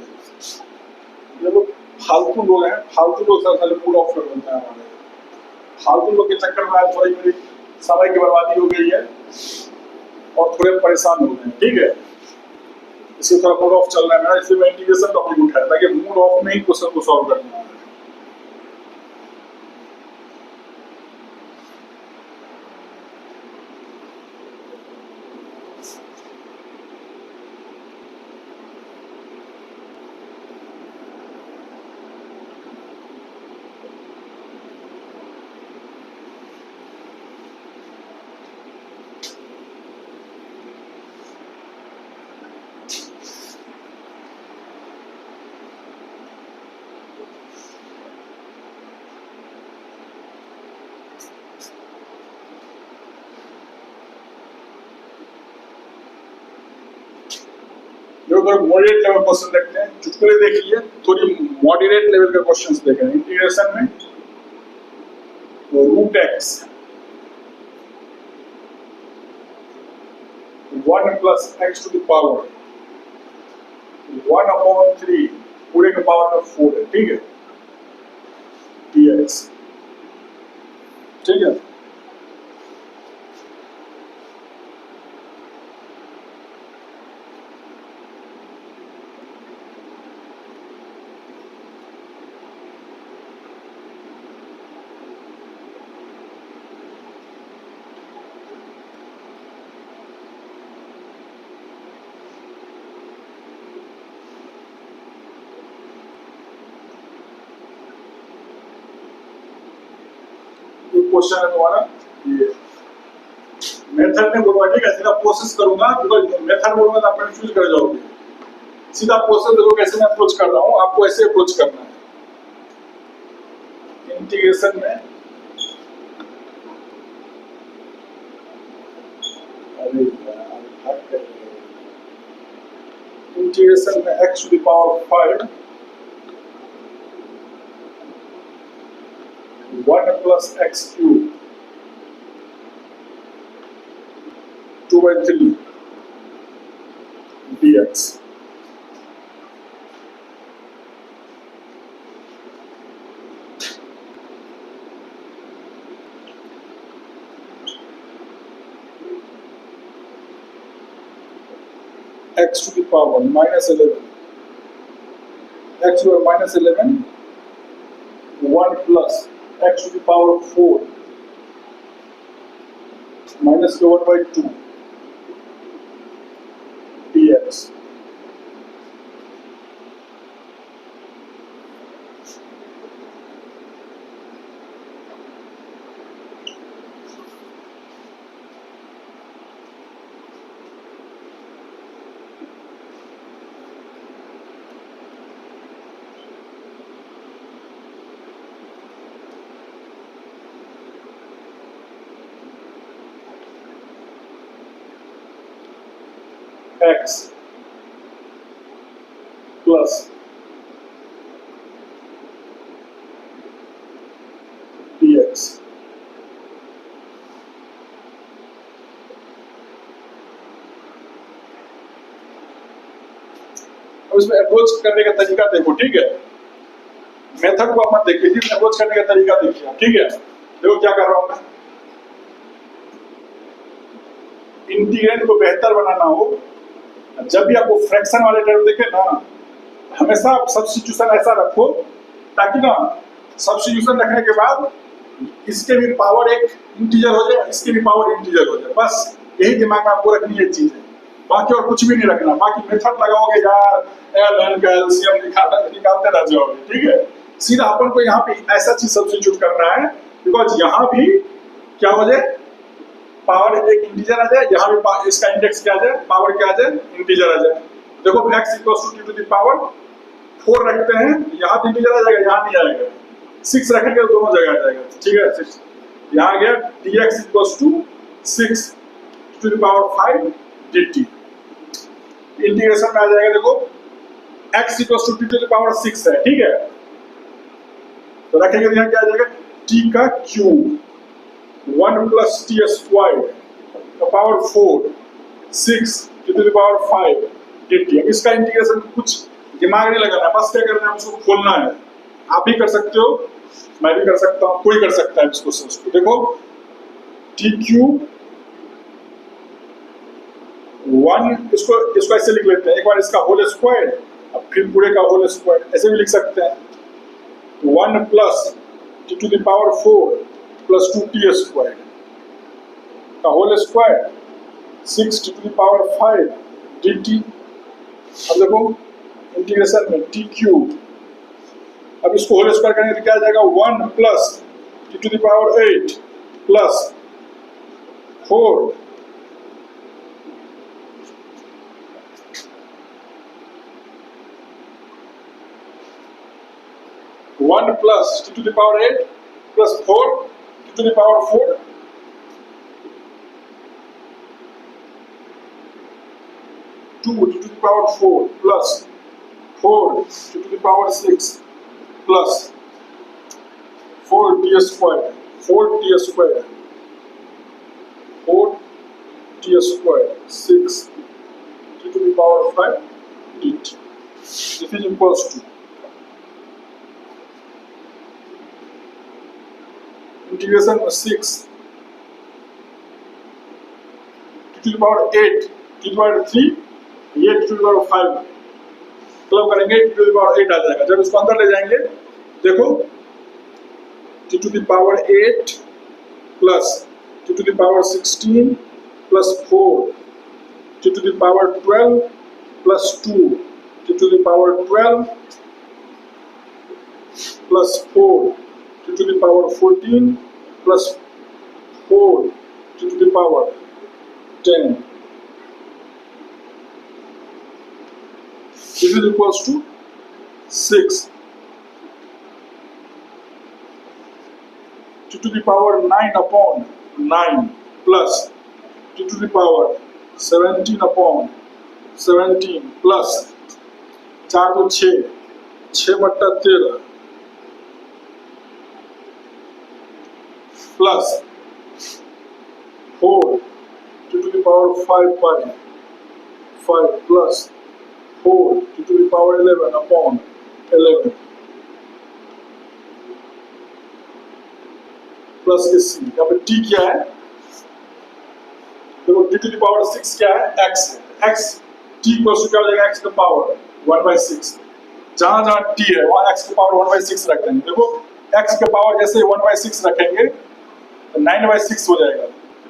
ये लोग फालतू लोग हैं, फालतू लोग सर खाली मूड ऑफ कर देते हैं हमारे, फालतू लोग के चक्कर में आज थोड़ी मेरी समय की बर्बादी हो गई है और थोड़े परेशान हो गए हैं, ठीक है इससे थोड़ा मूड ऑफ चल रहा है मेरा, इसलिए मैं इंटीग्रेशन टॉपिक उठाया ताकि मूड ऑफ में ही क्वेश्चन को सॉल्व करना है। जो अगर मॉडरेट लेवल क्वेश्चन देखते हैं, चुटकुले देख लिए, थोड़ी मॉडरेट लेवल का क्वेश्चंस देखें इंटीग्रेशन में, तो root x 1 plus x to the power 1/3 पूरे के पावर में 4 है, ठीक है dx, ठीक है क्वेश्चन है तुम्हारा ये मेथड में बोलूंगा, ठीक है सीधा प्रोसेस करूंगा, बिकॉज मेथड बोलूंगा तो आप कंफ्यूज कर जाओगे, सीधा प्रोसेस देखो कैसे मैं अप्रोच कर रहा हूं, आपको ऐसे अप्रोच करना है इंटीग्रेशन में। अरे यार इंटीग्रेशन में x to the power 5 1 plus x cube 2/3 dx, x to the power -11 x to the power -11 1 plus x to the power 4 minus 1/2 dx, x plus उसमें अप्रोच करने का तरीका देखो, ठीक है। मेथड को आप मत देखिए, सिर्फ अप्रोच करने का तरीका देखिए, ठीक है। देखो क्या कर रहा हूं मैं, इंटीग्रेंड को बेहतर बनाना हो, जब भी आपको फ्रैक्शन वाले टर्म देखे ना, हमेशा सब्स्टिट्यूशन ऐसा रखो ताकि ना सब्स्टिट्यूशन रखने के बाद इसके भी पावर एक इंटीजर हो जाए, इसके भी पावर इंटीजर हो जाए, बस यही दिमाग में आपको रखनी है चीज है, बाकी और कुछ भी नहीं रखना। बाकी मेथड लगाओगे यार, एल एन का एलसीएम निकालते रह जाओगे, ठीक है। सीधा अपन को यहाँ पे ऐसा चीज सब्स्टिट्यूट करना है, बिकॉज यहाँ भी क्या हो जाए, पावर एक इंटीजर आ जाए, यहाँ भी इसका इंडेक्स क्या आ जाए, पावर क्या आ जाए, इंटीजर आ जाए। देखो x equals to t to the power 4 रखते हैं, यहाँ तो इंटीजर आ जाएगा, यहाँ नहीं आएगा। 6 रखेंगे तो दोनों जगह आ जाएगा, ठीक है। 6 यहाँ आ गया, dx equals to 6 to the power 5 dt। Integration में आ जाएगा, देखो x equals to t to the power 6 है, ठीक है। तो रखेंगे तो यहाँ क्या आ जाएगा, t का क्यूब 1 प्लस टी स्क्वायर का power 4 6 to the power 5 dt। इसका इंटीग्रेशन कुछ दिमाग नहीं लगाना, बस क्या करना है, उसको खोलना है। आप भी कर सकते हो, मैं भी कर सकता हूँ, कोई कर सकता है इसको सोच को। देखो टी क्यूब 1, इसको ऐसे लिख लेते हैं, एक बार इसका होल स्क्वायर, अब फिर पूरे का होल स्क्वायर, ऐसे भी लिख सकते हैं। 1 plus T to the power 4 plus 2t square का whole square 6 T to the power 5 dt। अब देखो इंटीग्रेशन में टी क्यूब, अब इसको होल स्क्वायर करेंगे तो क्या आ जाएगा, 1 plus T to the power 8 plus 4 1 plus T to the power 8 plus 4 t to the power 4 2 t to the power 4 plus 4 t to the power 6 plus 4t square 4t square 4t square 6 T to the power 5 dt। This is equals to integration में 6 T to the power 8 t to the power 3, ये t to the power 5 club करेंगे, t to the power 8 आ जाएगा। जब इसको अंदर ले जाएंगे, देखो t to the power 8 plus T to the power 16 plus 4 t to the power 12 plus 2 t to the power 12 plus 4 t to the power 14 plus 4 t to the power 10। This is equals to 6 T to the power 9 upon 9 plus T to the power 17 upon 17 plus 4 तो 6 बट्टा 13 plus 4 t to the power 5 plus 4 t to the power 11 upon 11 plus इसी, यहाँ पे t क्या है, देखो t to the power 6 क्या है, x है। x t इक्वल्स टू क्या हो जाएगा, x का पावर 1/6। जहां जहां t है वहां x का पावर 1/6 रख देंगे। देखो x का पावर जैसे 1/6 रखेंगे तो 9/6 हो जाएगा।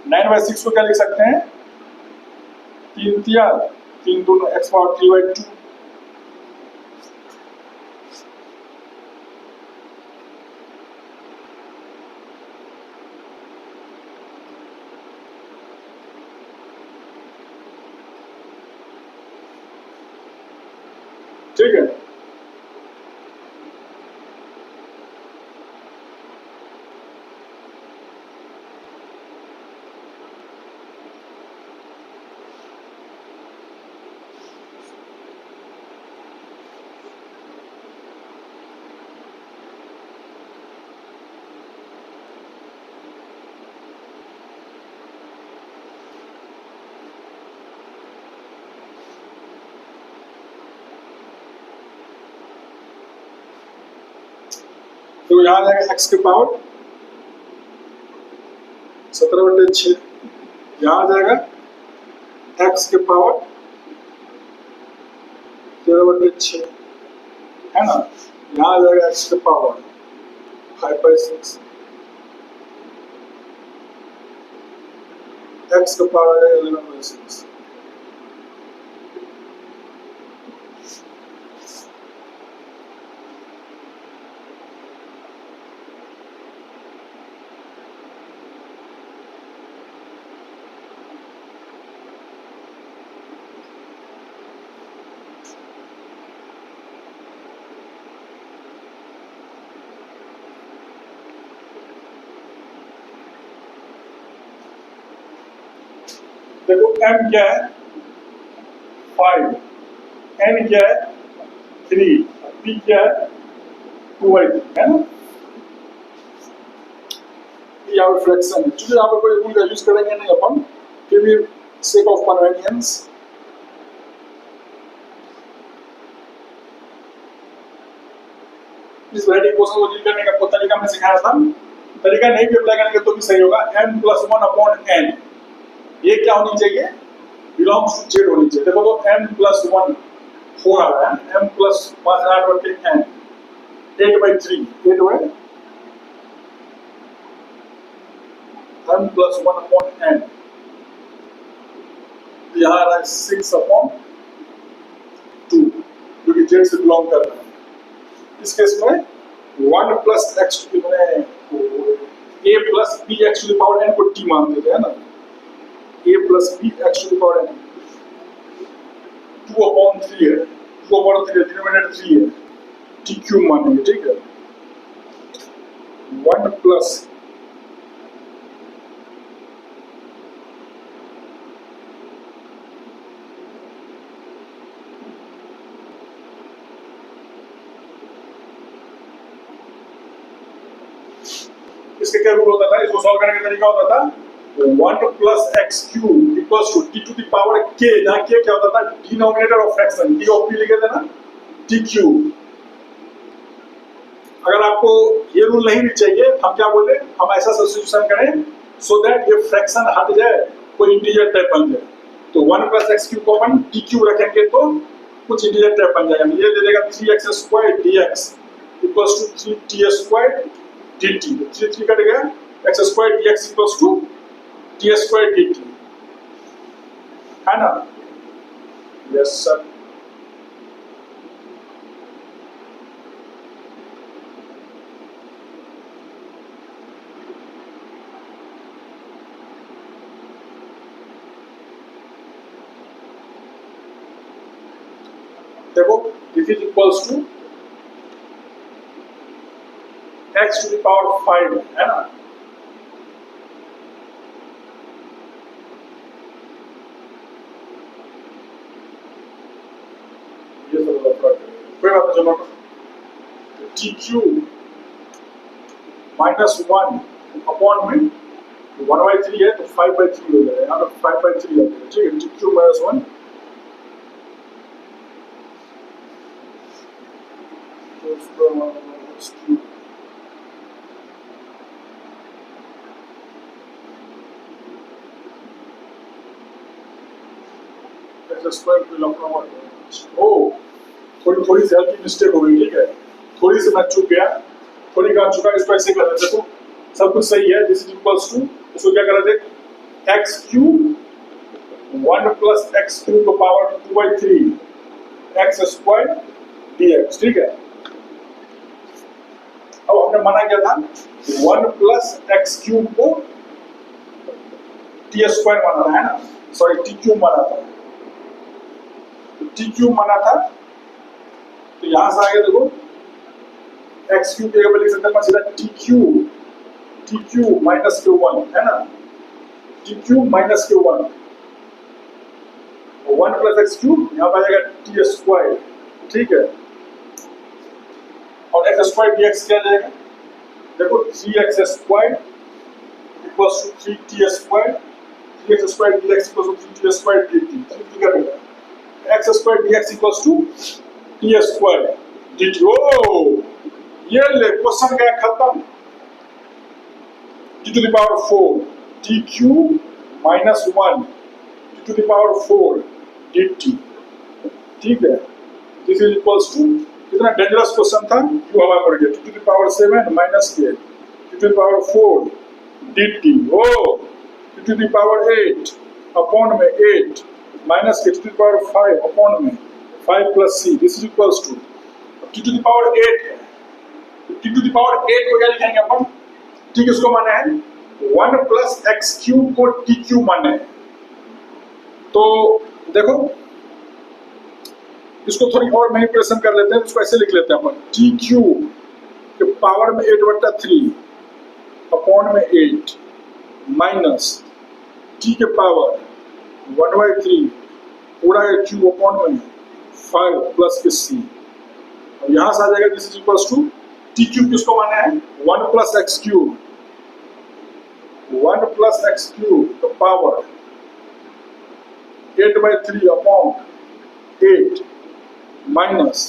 9/6 को क्या लिख सकते हैं, 3 तिया 3 दूनी x पावर 3/2। ठीक है। तो यहाँ आ जाएगा x के पावर 17/6, यहाँ आ जाएगा x के पावर 13/6, है ना। यहाँ आ जाएगा x के पावर 5/6, x का पावर आ जाएगा 11/6। देखो m क्या है 5, n क्या है 3, p क्या है 2/3, है ना। यहाँ पे फ्रैक्शन है, चूंकि यहाँ पे कोई रूल का यूज करेंगे नहीं अपन, फिर भी सेक ऑफ कन्वीनियंस इस वैरायटी क्वेश्चन को डील करने का आपको तरीका मैं सिखाया था। तरीका नहीं भी अप्लाई करेंगे तो भी सही होगा। m+1/n ये क्या होनी चाहिए, बिलोंग्स टू जेड होनी चाहिए। देखो तो m+1 4 आ रहा है, m+5 8/n 8/3 m+1/n, यहाँ आ रहा है 6/2 जो कि जेड से बिलोंग कर रहा है। इस केस में 1 + x a + b x⁴n को t मान देते हैं ना, a + b x⁴n 2/3 है, 2/3 डिनोमिनेटर 3 है, t³ मानेंगे, ठीक है। 1 + इसके क्या रूल होता था, इसको सॉल्व करने का तरीका होता था 1 + x³ = t to the power k, जहाँ k क्या होता था, denominator of fraction, d of p लिखे थे ना, t³। अगर आपको ये रूल नहीं भी चाहिए, हम क्या बोले, हम ऐसा सब्स्टिट्यूशन करें सो दैट ये फ्रैक्शन हट जाए, कोई इंटीजर टाइप बन जाए। तो 1 + x³ को अपन t³ रखेंगे तो कुछ इंटीजर टाइप बन जाएगा। ये दे देगा 3x² dx = 3t² dt, 3 cut गया, x² dx = t² dt, है ना। Yes sir. देखो this is equals to x⁴ 5, है ना। ये सब कोई बात नहीं, चलो t³ -1/में 1/3 है तो 5/3 हो जाएगा, यहाँ पे 5/3 आ जाएगा, ठीक है। t³ -1 तो उसको स्क्वायर को लंबा हुआ। ओ थोड़ी सी हल्की मिस्टेक हो गई, ठीक है, थोड़ी सी मैं चूक गया, थोड़ी काम चुका, इसको ऐसे कर रहे थे तो सब कुछ सही है। दिस इज इक्वल्स टू, इसको क्या कर रहे थे, x³ 1 + x³ को पावर 2/3 x² dx, ठीक है। अब हमने माना क्या था, 1 + x³ को t² माना था, है ना, सॉरी t³ माना था, t³ माना था, तो यहां से आगे देखो x³ के बदले लिख सकते हैं सीधा t³ -q1, है ना, t³ -q1 1 + x³ यहाँ पर आ जाएगा t², ठीक है। और x² dx क्या जाएगा, देखो 3x² = 3t², 3x² dx = 3t² dt, 3 का बेटा x² dx = t² dt। ओ ये ले क्वेश्चन गया खत्म। T to the power 4 t q minus 1 t to the power 4 d t. ठीक है, दिस इज इक्वल्स टू, कितना डेंजरस क्वेश्चन था, क्यू हवा पड़ गया, t to the power 7 minus के t to the power 4 d t. ओ t to the power 8 upon में 8 माइनस के t to the power 5 upon में 5 plus c, this is equals to t to the power 8 है। T to the power 8 को क्या लिखेंगे अपन, T किसको माने है 1 प्लस एक्स क्यूब को टी क्यूब माने है। तो देखो इसको थोड़ी और मैनिपुलेशन कर लेते हैं, इसको ऐसे लिख लेते हैं अपन, टी क्यूब के पावर में 8/3 अपॉन में 8 माइनस टी के पावर 1/3 पूरा क्यूब अपॉन में 5 प्लस के सी। और यहां से आ जाएगा this is equals to t cube किसको माने हैं 1 plus x cube, 1 plus x cube का पावर 8/3 अपॉन 8 माइनस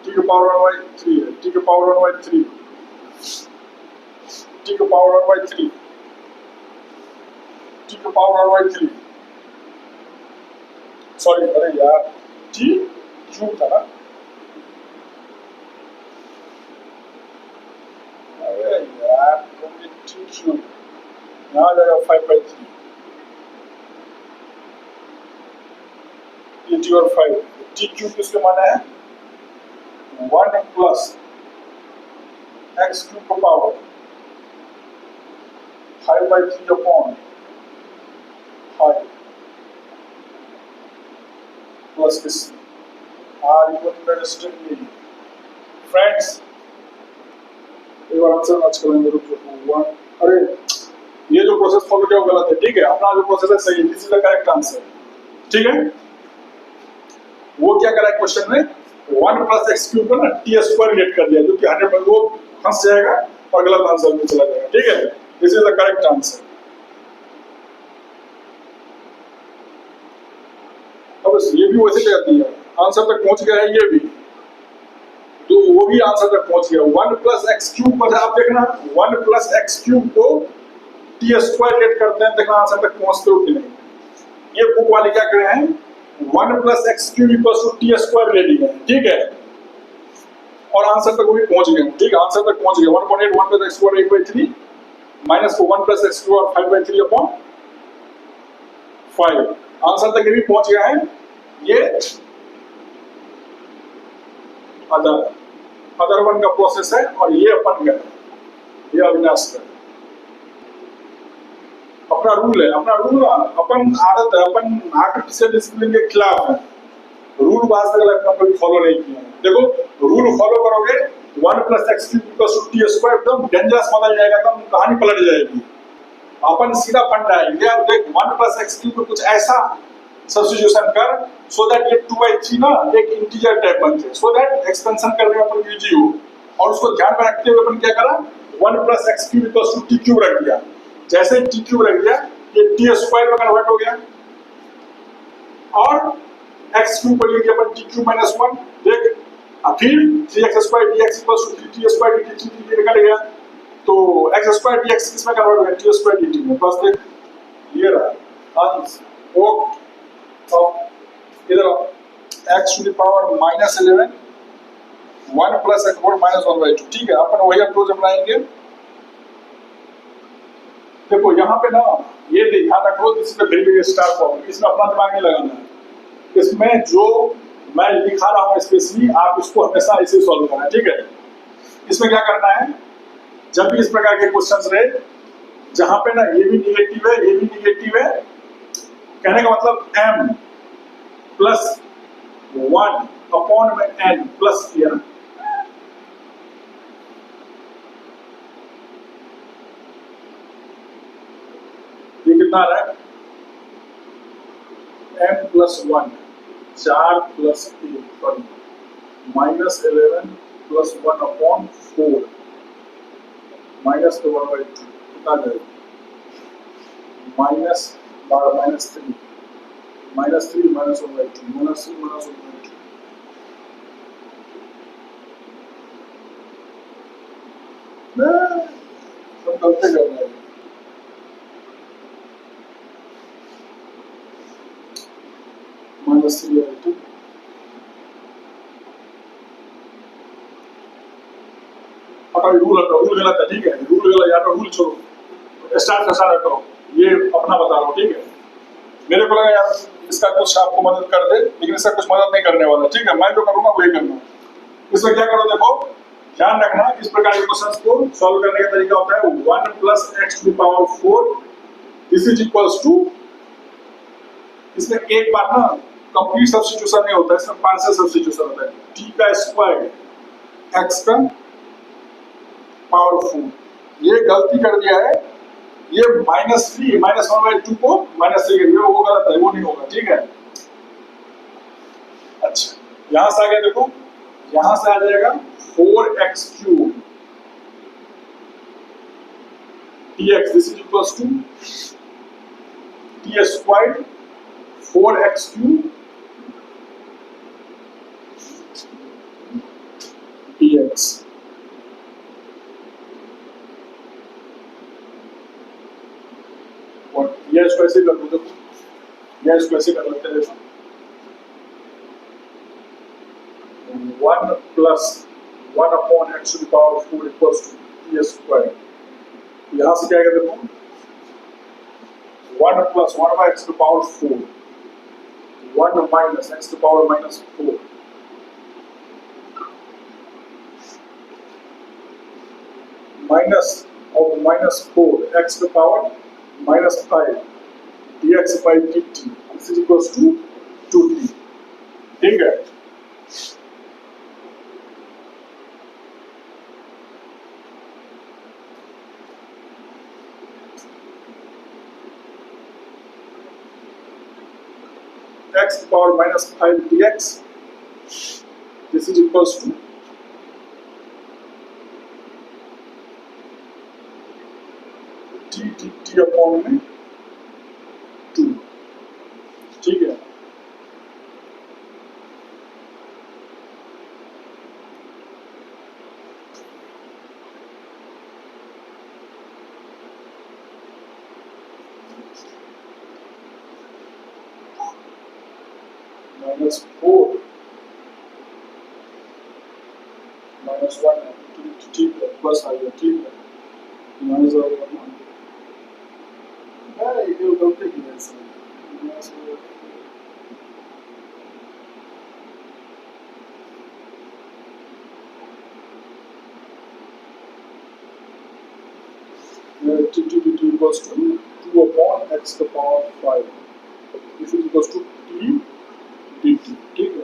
टी के पावर 1/3 है, टी के पावर 1/3 टी के पावर 1/3 टी के पावर 1/3 सॉरी, अरे यार टी क्यूब था ना, अरे यार टी क्यूब यहाँ आ जाएगा 5/3 टी और 5। टी क्यूब किसके माने है 1 प्लस एक्स क्यूब का पावर 5/3 अपॉन 5 प्लस के c are equal to friends. एक बार आंसर मैच करेंगे, रुक जाओ 1। अरे ये जो प्रोसेस फॉलो किया वो गलत है, ठीक है, अपना जो प्रोसेस है सही है, this is the correct answer. ठीक है, वो क्या करा क्वेश्चन में 1 प्लस एक्स क्यूब को ना टी स्क्वायर रिलेट कर दिया, जो कि 100 में वो फंस जाएगा और गलत आंसर में चला जाएगा। ठीक है, this is the correct answer. अब ये भी वैसे कहती है, आंसर तक पहुंच गया है ये भी, तो वो भी आंसर तक पहुंच गया। 1 प्लस एक्स क्यूब पर आप देखना 1 प्लस एक्स क्यूब को टी स्क्वायर रिलेट करते हैं, देखना आंसर तक पहुंचते हो कि नहीं। ये बुक वाले क्या कर रहे हैं 1 plus x cube equals to t square ले लिए, ठीक है, और आंसर तक वो भी पहुंच गए। ठीक है, आंसर तक पहुंच गए 1.8 1 प्लस एक्स स्क्वायर 8/3 माइनस को 1 plus x square 5/3 upon 5, answer तक ये भी पहुंच गया है। ये अदर वन का प्रोसेस है और ये अपन का, ये अविनाश का अपना रूल है। अपना रूल अपन आदत है, अपन आर्टिफिशियल डिसिप्लिन के खिलाफ है। रूल को आज तक लगता कभी फॉलो नहीं किया। देखो रूल फॉलो करोगे 1 plus x cube equals to t square, एकदम डेंजरस बदल जाएगा, एकदम कहानी पलट जाएगी। अपन सीधा फंडा है ये, देख 1 प्लस एक्स क्यूब को कुछ ऐसा सब्स्टिट्यूशन कर सो दैट ये 2/3 ना एक इंटीजर टाइप बन जाए, सो दैट एक्सपेंशन करने में अपन इजी हो। और उसको ध्यान में रखते हुए अपन क्या करा 1 plus x cube equals to t cube रख दिया। जैसे टी क्यूब रख दिया ये टी स्क्वायर में कन्वर्ट हो गया, और एक्स क्यूब को लिख दिया अपन टी क्यूब माइनस 1। देख फिर 3x square dx equals to 3t square dt, 3t निकल गया, तो x स्क्वायर dx किसमें कन्वर्ट हो गया t स्क्वायर dt में। बस देख ये रहा आंसर। ओके, तो इधर x to the power -11 1 plus x power -1/2। ठीक है, अपन वही अप्रोच अपनाएंगे। देखो यहाँ पे ना ये ध्यान रखो, this is the very big star problem, इसमें अपना दिमाग नहीं लगाना है। इसमें जो मैं लिखा रहा हूँ स्पेशली आप इसको हमेशा ऐसे सॉल्व करना है। ठीक है, इसमें क्या करना है, जब भी इस प्रकार के क्वेश्चंस रहे जहां पे ना ये भी निगेटिव है ये भी निगेटिव है, कहने का मतलब m प्लस 1 अपॉन में n प्लस किया, ये कितना आ रहा है m plus 1 4 plus 8 sorry -11 plus 1 upon 4 minus तो 1/2 कितना जाएगा -12 -3 -3 -1/2 -3 -1/2 सब गलती कर रहे हैं। -3 रूल गलत है, ठीक है, रूल गलत, या तो रूल छोड़ो, स्टार्ट करो, ये अपना बता रहा हूँ, ठीक है। मेरे को लगा यार इसका कुछ आपको मदद कर दे, लेकिन इसका कुछ मदद नहीं करने वाला, ठीक है। मैं जो करूँगा वही करना। इसमें क्या करो, देखो ध्यान रखना, इस प्रकार के क्वेश्चंस को सॉल्व करने का तरीका होता है 1 + x⁴ this is equals to, इसमें एक बार ना कंप्लीट सब्स्टिट्यूशन नहीं होता है, इसमें पार्शियल सब्स्टिट्यूशन होता है। t का स्क्वायर x का पावर 4, ये गलती कर दिया है, ये -3 -1/2 को -3 कर दिया, वो गलत है, वो नहीं होगा, ठीक है। अच्छा, यहां से आ गया, देखो यहां से आ जाएगा 4x³ dx, this is equals to t² 4x³ dx। और यह इसको ऐसे कर दो, देखो यह इसको ऐसे कर लेते हैं, 1 + 1/x⁴ इक्वल्स टू t²। यहां से क्या आएगा, देखो 1 + 1/x⁴, 1 - x⁻⁻4 माइनस और -4 x⁻⁻5 dx/dt, this is equals to 2t, ठीक है। x⁻⁻5 dx, this is equals to t upon में 2, ठीक है। -4 -1 ठीक है, प्लस आ गया, ठीक है, माइनस आ गया ना, ये गलती की है इसमें, t equals to 2/x⁵, this is equals to t dt, ठीक है।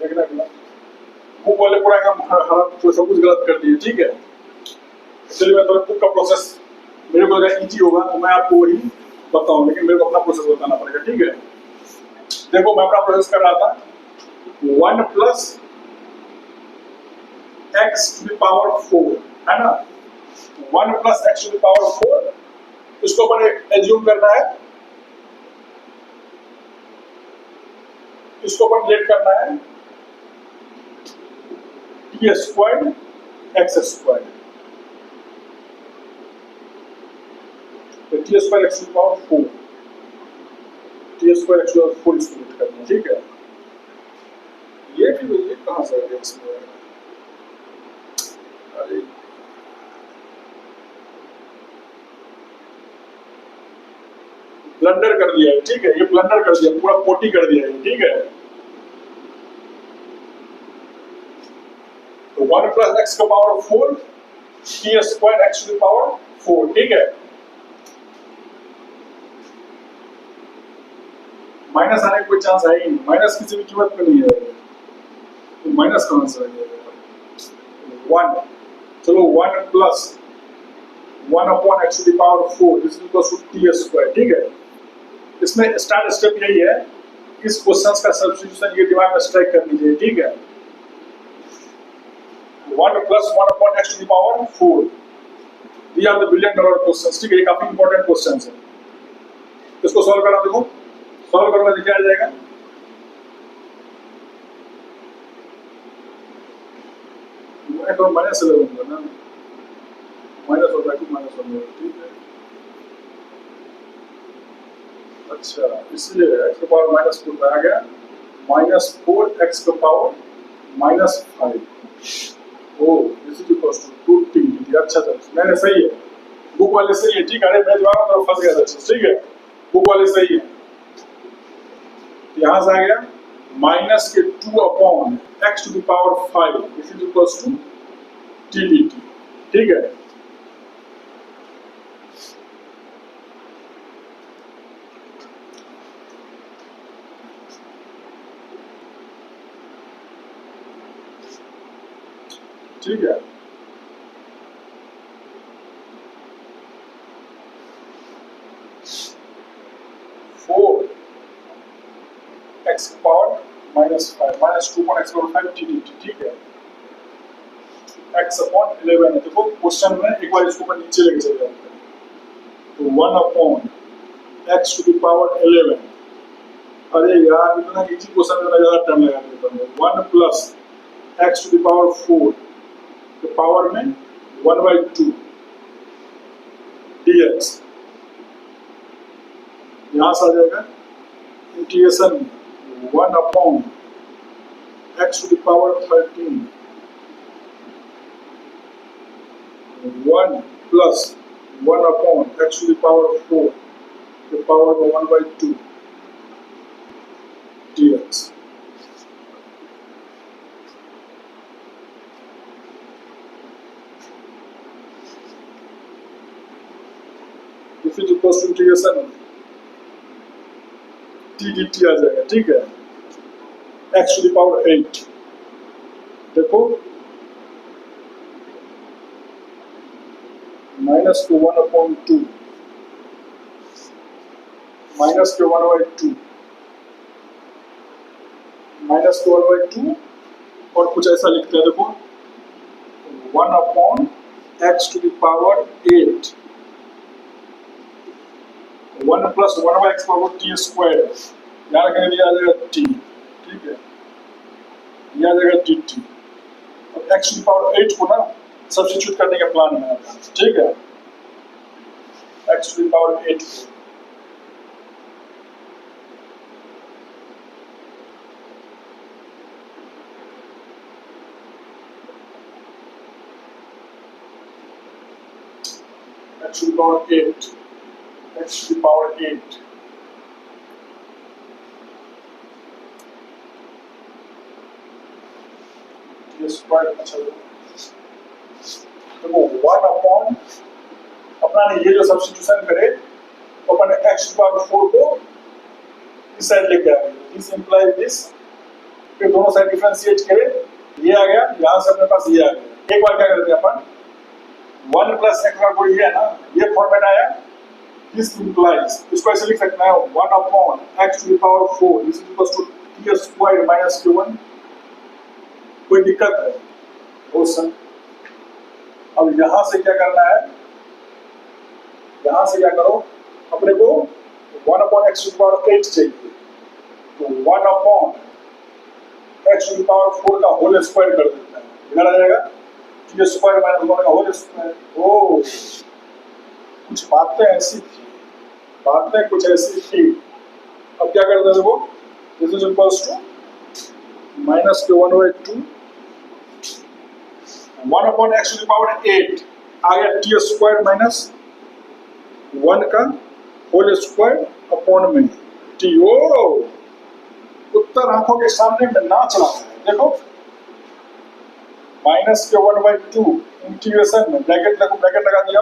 देखना बुक वाले पूरा एकदम सब कुछ गलत कर दिए, ठीक है। चलिए मैं थोड़ा बुक का प्रोसेस, मेरे को अगर इजी होगा तो मैं आपको वही बताऊं, लेकिन मेरे को अपना प्रोसेस बताना पड़ेगा, ठीक है। देखो मैं अपना प्रोसेस कर रहा था 1 + x⁴, है ना, 1 + x⁴, इसको अपन एज्यूम करना है, इसको अपन लेट करना है t² x², तो t² x⁴, t² x⁴ इसको लेट करना है, ठीक है। ये भी कहाँ से आ गया इसमें? अरे ब्लंडर कर दिया है, ठीक है, ये ब्लंडर कर दिया, पूरा पोटी कर दिया है, ठीक है। तो 1 प्लस एक्स का power 4 t square x to the power 4, ठीक है। माइनस आने का कोई चांस है ही नहीं, माइनस किसी भी कीमत पे नहीं है, तो माइनस कहां से आ गया? 1, चलो 1 plus 1 upon x to the power 4 this is equal to t square, ठीक है। इसमें स्टार्ट स्टेप यही है, इस क्वेश्चंस का सब्स्टिट्यूशन ये दिमाग में स्ट्राइक कर लीजिए, ठीक है। 1 plus 1 upon x to the power 4, ये are the billion dollar questions, ठीक है, ये काफी इंपॉर्टेंट क्वेश्चंस है। इसको सॉल्व करना, देखो सॉल्व करूंगा तो क्या आ जाएगा? तो माइनस 11 होगा ना, माइनस होगा कि माइनस होगा, ठीक है। अच्छा, इसलिए एक्स का पावर माइनस 4 आ गया, माइनस 4 एक्स का power minus 5, oh this is equal to 2t। अच्छा था, मैंने सही है, बुक वाले सही है, ठीक है। अरे मैं जवाब में फंस गया था, ठीक है, बुक वाले सही है। यहां से आ गया माइनस के 2 upon x to the power 5 this is equal to t d t, ठीक है। ठीक है, four x power minus 5 minus 2 upon x power 5 t d t, ठीक है। एक्स अपॉन 11 है, देखो क्वेश्चन में एक बार इसको नीचे लेके चले जाते हैं, तो 1 upon x to the power 11। अरे यार इतना इजी क्वेश्चन में ज्यादा टाइम लगा देता हूँ। 1 plus x to the power 4 तो पावर में 1/2 dx, यहां से आ जाएगा integration 1 upon x to the power 13 1 plus 1 upon x to the power 4 तो पावर में 1/2 dx। If it equals to integration t dt आ जाएगा, ठीक है। x to the power 8, देखो माइनस को 1 अपॉन 2 माइनस के 1/2 माइनस के 1/2 और कुछ ऐसा लिखते हैं, देखो 1 upon x to the power 8 1 plus 1/x power t square, यहाँ रखेंगे दिया जाएगा टी, ठीक है, दिया जाएगा टी टी। और एक्स टू द पावर 8 को ना सब्स्टिट्यूट करने का प्लान है, ठीक है। एक्स टू द पावर 8 को x to the power 8 x to the power 8 ये स्क्वायर, अच्छा देखो 1 अपॉन अपना ने ये जो सब्स्टिट्यूशन करे तो अपन x to the power 4 को इस साइड लेके आ गए, दिस इंप्लाइज दिस, फिर दोनों साइड डिफरेंशिएट करे, ये आ गया, यहाँ से अपने पास ये आ गया। एक बार क्या करते हैं अपन 1 प्लस एक्स का कोई ये है ना, ये फॉर्मेट आया, दिस इंप्लाइज, इसको ऐसे लिख सकते हैं 1 upon x to the power 4 this is equal to t square minus q1। कोई दिक्कत है? बहुत सही। अब यहां से क्या करना है, यहां से क्या करो, अपने को 1 upon x to the power 8 चाहिए, तो 1 upon x to the power 4 का होल स्क्वायर कर देते हैं, इधर आ जाएगा टी स्क्वायर माइनस 1 का होल स्क्वायर। ओ कुछ बातें ऐसी थी, बातें कुछ ऐसी थी। अब क्या करते हैं, देखो this is equals to minus के 1/2 1/x⁸ आ गया टी स्क्वायर माइनस 1 का होल स्क्वायर अपॉन में टी। ओ उत्तर आंखों के सामने में नाच रहा है, देखो माइनस के 1/2 इंटीग्रेशन में ब्रैकेट लगा दिया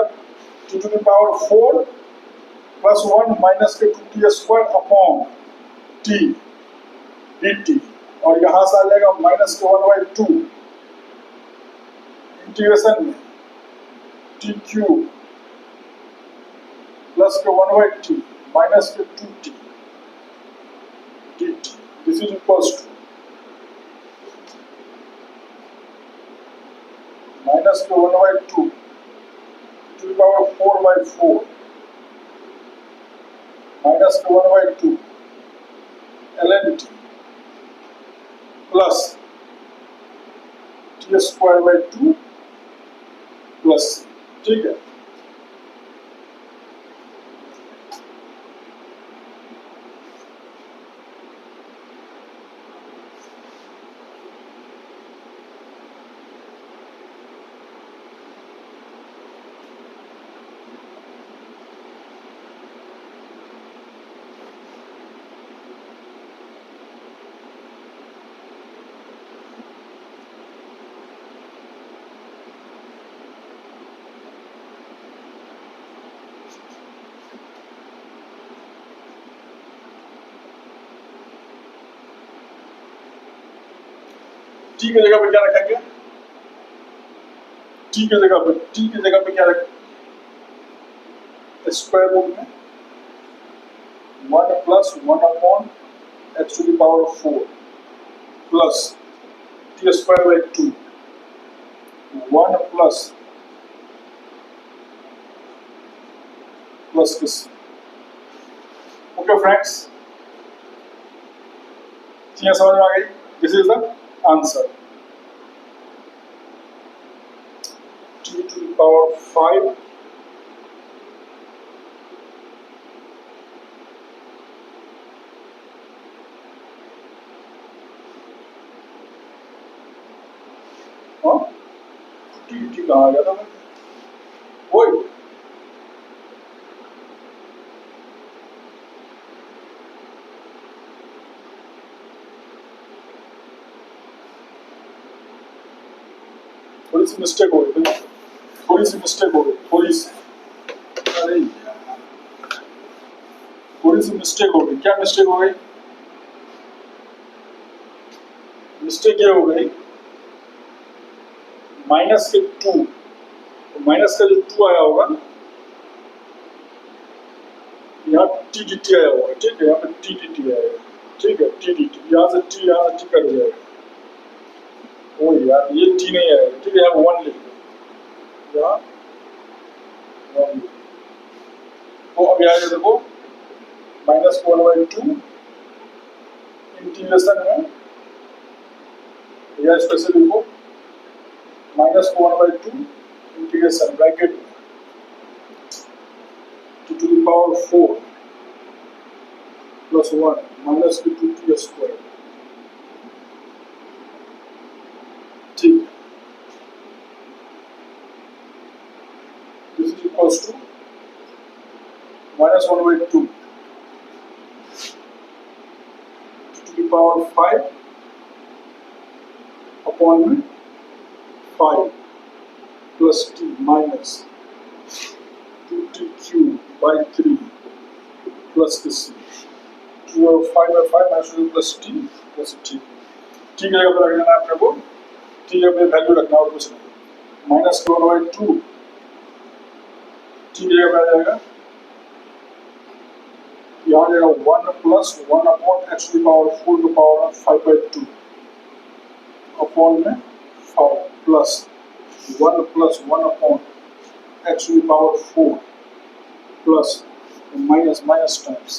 t to the power 4 plus 1 minus के 2t² अपॉन टी dt और यहां से आ जाएगा माइनस के 1/2 इंटीग्रेशन में टी क्यूब प्लस के 1/t माइनस के 2t dt। This is equals to minus के 1/2 टू द पावर 4/4 माइनस के 1/2 ln t plus t²/2 plus, ठीक है। टी की जगह पे क्या रखेंगे? टी की जगह पे क्या रखेंगे? स्क्वायर रूट में 1 plus 1/x⁴ plus t²/2 1 plus किस। ओके फ्रेंड्स, चीजें समझ में आ गई? This is the answer t to the power 5 T कहाँ आ गया था? वही थोड़ी सी मिस्टेक हो गई, थोड़ी सी मिस्टेक हो गई, थोड़ी सी, अरे यार थोड़ी सी मिस्टेक हो गई। क्या मिस्टेक हो गई? मिस्टेक ये हो गई माइनस के 2, माइनस का जो 2 आया होगा यहाँ टी डी टी आया होगा, ठीक है, यहाँ पे टी डी टी आएगा, ठीक है, टी डी टी, यहाँ से टी कट जाएगा। ओ यार ये टी नहीं आएगा, ठीक है, यहाँ 1 लिख दो, यहाँ 1 लिख दो। तो अब यहाँ देखो माइनस 1/2 इंटीग्रेशन में या स्पेशल लिखो minus 1/2 integration bracket to the power 4 plus 1 minus 2t², ठीक है। This is equals to minus 1/2 to the power 5 upon में 5 plus t minus 2t³ plus किसी 2 और 5 में 5 minus 2 plus t plus t। T की जगह पर रखना है आपने को, टी जगह पे वैल्यू रखना और कुछ नहीं। माइनस 1/2 टी की जगह पे आ जाएगा, यहाँ आ जाएगा 1 plus 1/x⁴ to power 5/2 upon में 5 plus 1 plus 1/x⁴ plus minus times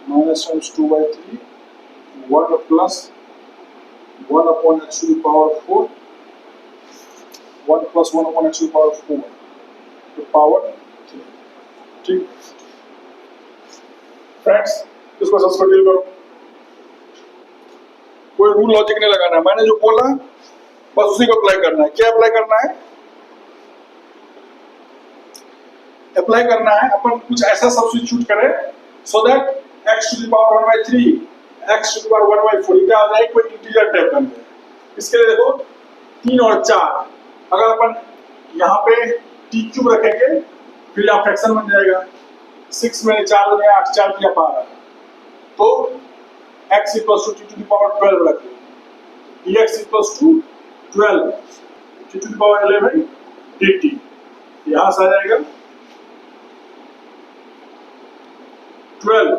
2/3 1 plus 1/x⁴ 1 plus 1/x⁴ to power 3, ठीक। फ्रेंड्स इसको सबसे डील करो, कोई रूल लॉजिक नहीं लगाना है, मैंने जो बोला बस उसी को अप्लाई करना है। क्या अप्लाई करना है? अप्लाई करना है अपन कुछ ऐसा सब्स्टिट्यूट करें so that x to the power 1/3 x to the power 1/4 क्या आ जाए, कोई इंटीजर टाइप बन जाए। इसके लिए देखो 3 और 4 अगर अपन यहाँ पे t क्यूब रखेंगे फिर यहाँ फ्रैक्शन बन जाएगा, 6 में 4 में 8 4 किया 12, तो x equals to t to the power 12 रख लो, dx equals to 12 t to the power 11 dt, यहाँ से आ जाएगा 12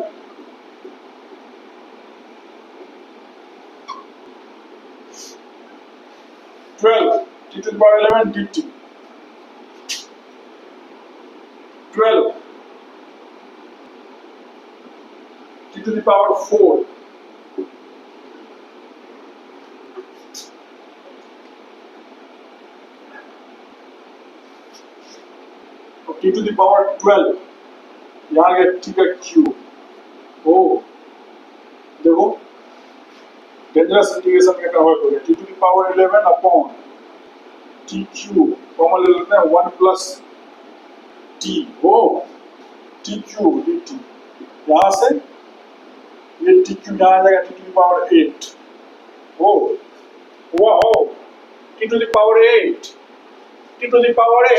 t to the power 11 dt, 12 t to the power 4 और t to the power 12 यहाँ गया t का क्यूब। ओ देखो डेंजरस इंटीग्रेशन में कन्वर्ट हो गया, t to the power 11 upon t cube common ले लेते हैं 1 प्लस t हो t क्यूब dt, यहाँ से ये t क्यूब यहाँ आ जाएगा t to the power 8 हो wow t to the power 8 t to the power 8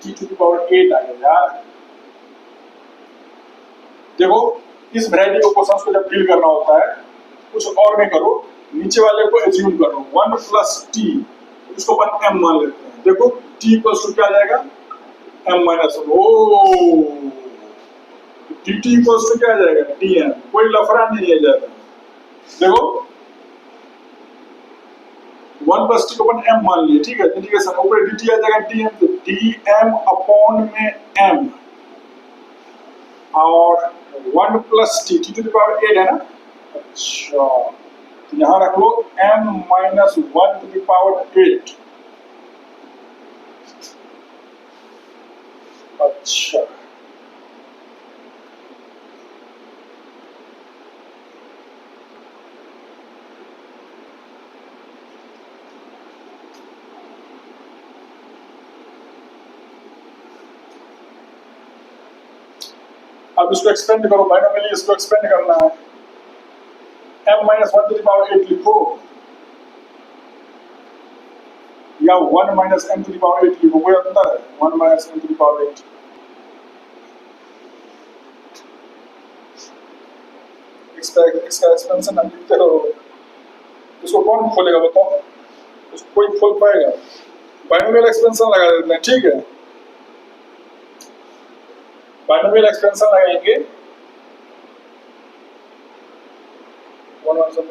t to the power 8 आ गया यार। देखो इस वैरायटी को क्वेश्चंस को जब डील करना होता है कुछ और नहीं करो, नीचे वाले को एज्यूम करो 1 प्लस t, इसको अपन m मान लेते हैं। देखो t इक्वल्स टू क्या आ जाएगा m minus 1, oh dt equals to क्या आ जाएगा dm, कोई लफड़ा नहीं है ज्यादा। देखो 1 प्लस t को अपन m मान लिए, ठीक है, इंटीग्रेशन ऊपर dt आ जाएगा dm, तो dm अपॉन में m और 1 plus t t to the power 8 है ना, अच्छा तो यहाँ रख लो m minus 1 to the power 8, अच्छा अब इसको एक्सपेंड करो, बाइनोमियली इसको एक्सपेंड करना है, m minus 1 to the power 8 लिखो या 1 minus m to the power 8 लिखो, कोई अंतर है? 1 minus m to the power 8 इसका एक्सपेंशन हम लिखते रहो, इसको कौन खोलेगा बताओ, इसको कोई खोल पाएगा? बाइनोमियल एक्सपेंशन लगा देते हैं, ठीक है, बाइनोमियल एक्सपेंशन लगाएंगे 1 और सब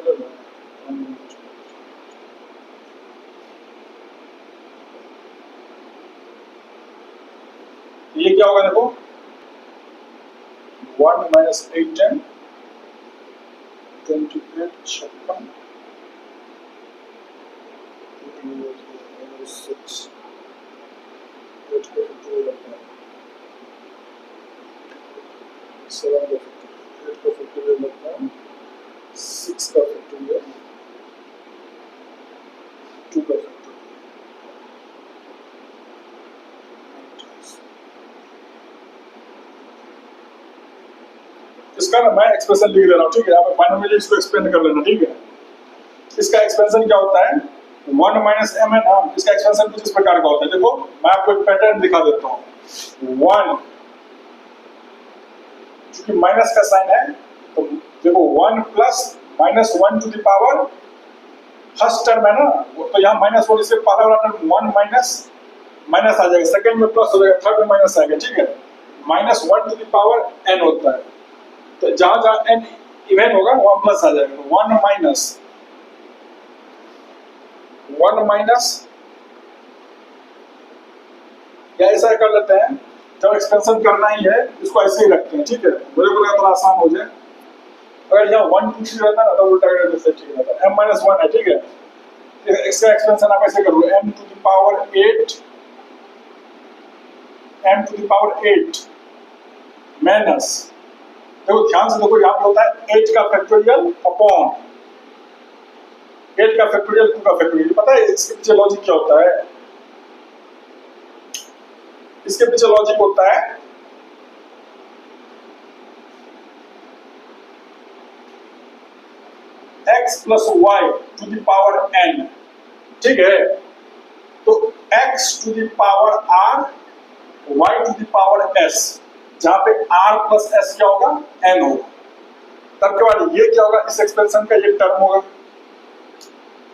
ये क्या होगा देखो 1 माइनस 8 10 28 56 6 8 का 7 का 8 का 50 लगता है, 6 का 50 है, 2 का 50, इसका ना मैं एक्सप्रेशन लिख दे रहा हूँ, ठीक है, आप बाइनोमियली इसको एक्सपेंड कर लेना, ठीक है। इसका एक्सपेंशन क्या होता है 1 माइनस m है ना, इसका एक्सपेंशन कुछ इस प्रकार का होता है, देखो मैं आपको एक पैटर्न दिखा देता हूँ। 1 क्योंकि माइनस का साइन है तो देखो 1 plus minus 1 to the power first term है ना, तो यहाँ माइनस 1 इससे पहला वाला टर्म 1 माइनस माइनस आ जाएगा, सेकंड में प्लस हो जाएगा, थर्ड में माइनस आएगा, ठीक है, minus 1 to the power n होता है, तो जहां जहां n इवन होगा वहां प्लस आ जाएगा, तो 1 माइनस या ऐसा कर लेते हैं, जब एक्सपेंशन करना ही है इसको ऐसे ही रखते हैं, ठीक है, मुझे को लगा थोड़ा आसान हो जाए। अगर यहाँ 1 2 3 रहता ना तो उल्टा कर देते ठीक रहता, m माइनस 1 है, ठीक है, इसका एक्सपेंशन आप ऐसे करो m to the power 8 minus देखो ध्यान से देखो, यहाँ पे होता है 8 का फैक्टोरियल अपॉन 8 का फैक्टोरियल 2 का फैक्टोरियल। पता है इसके पीछे लॉजिक क्या होता है? इसके पीछे लॉजिक होता है x plus y to the power n। ठीक है, तो x to the power r, y to the power s, जहां पे r प्लस s क्या होगा? n होगा। तब के बाद ये क्या होगा? इस एक्सपेंशन का ये टर्म होगा,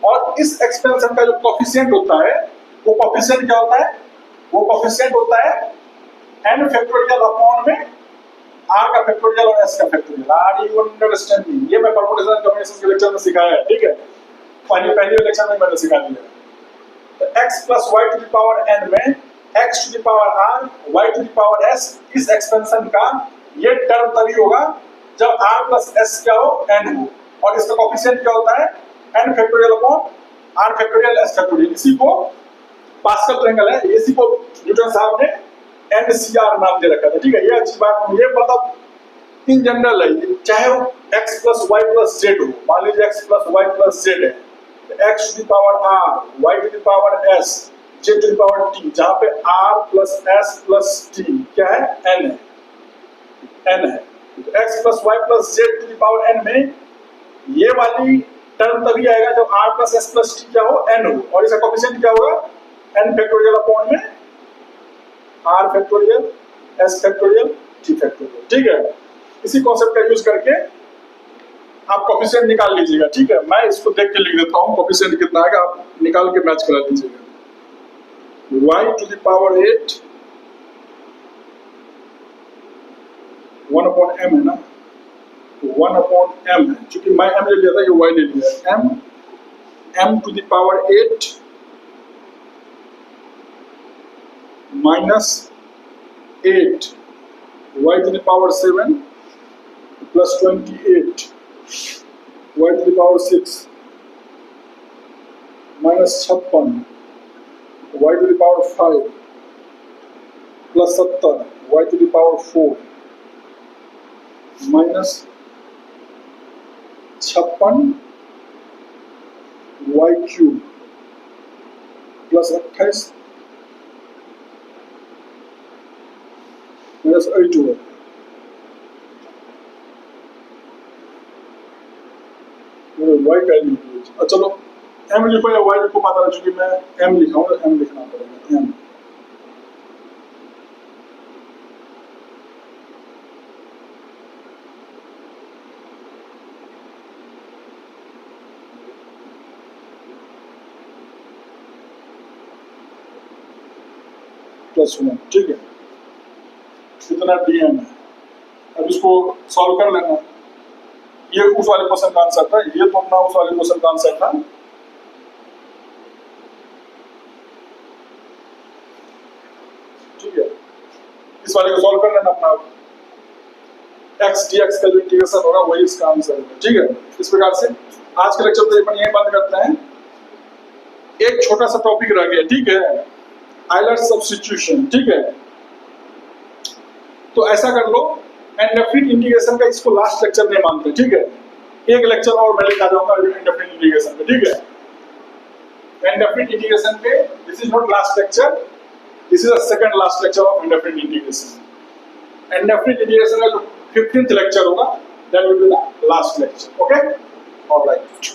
और इस एक्सपेंशन का जो कोफिशिएंट होता है वो कोफिशिएंट क्या होता है? वो कोफिशिएंट होता है n फैक्टोरियल अपॉन में r का फैक्टोरियल और s का factorial. Are you understand me? ये मैं परमुटेशन एंड कॉम्बिनेशन के लेक्चर में सिखाया है, ठीक है? पहले लेक्चर में मैंने सिखा दिया। तो x plus y to the power n में x to the power r, y to the power s, इस एक्सपेंशन का ये टर्म तभी होगा जब r प्लस s क्या हो? n हो। और इसका कोफिशिएंट क्या होता है? n factorial upon r factorial s factorial. इसी को पास्कल ट्रायंगल है, इसी को न्यूटन साहब ने NCR नाम दे रखा था। ठीक है, ये अच्छी बात, ये मतलब इन जनरल है, चाहे वो x plus y plus z हो। मान लीजिए x plus y plus z है, x to the power r, y to the power s, z to the power t, जहां पे r plus s plus t क्या है? n है, n है। तो x plus y plus z to the power n में ये वाली टर्म तभी आएगा जब r plus s plus t क्या हो? n हो। और इसका कोफिशिएंट क्या होगा? n फैक्टोरियल अपॉन में r factorial, s factorial, t factorial. ठीक है, इसी कॉन्सेप्ट का यूज करके आप कोफिशिएंट निकाल लीजिएगा। ठीक है, मैं इसको देख के लिख देता हूँ कोफिशिएंट कितना आएगा, आप निकाल के मैच करा लीजिएगा। y to the power 8 1 upon m है ना, 1 अपॉन m है, क्योंकि मैं m ले लिया था, ये y ले लिया। m to the power 8 minus 8 y to the power 7 plus 28 y to the power 6 minus 56 y to the power 5 plus 70 y to the power 4 minus 56 y cube plus 28 minus 8 हुआ। y का लिखो, चलो m लिखो या y लिखो, पता नहीं, चूंकि मैं m लिखा हूँ, m लिखना पड़ेगा। m प्लस 1, ठीक है, इतना dm है। अब इसको सॉल्व कर लेना। ये उस वाले क्वेश्चन का आंसर था, ये तो अपना उस वाले क्वेश्चन का आंसर था। ठीक है, इस वाले को सॉल्व कर लेना अपना। x dx का जो इंटीग्रेशन होगा वही इसका आंसर है। ठीक है, इस प्रकार से आज के लेक्चर को अपन यहीं बंद करते हैं। एक छोटा सा टॉपिक रह गया, ठीक है, आइलर सब्स्टिट्यूशन। ठीक है, तो ऐसा कर लो, इंडेफिनिट इंटीग्रेशन का इसको लास्ट लेक्चर नहीं मानते। ठीक है, एक लेक्चर और मैं लेकर आ जाऊंगा इंडेफिनिट इंटीग्रेशन पे। ठीक है, इंडेफिनिट इंटीग्रेशन पे this is not last lecture, this is the second last lecture of indefinite integration. Indefinite integration का जो 15th लेक्चर होगा that will be the last lecture. Okay, alright.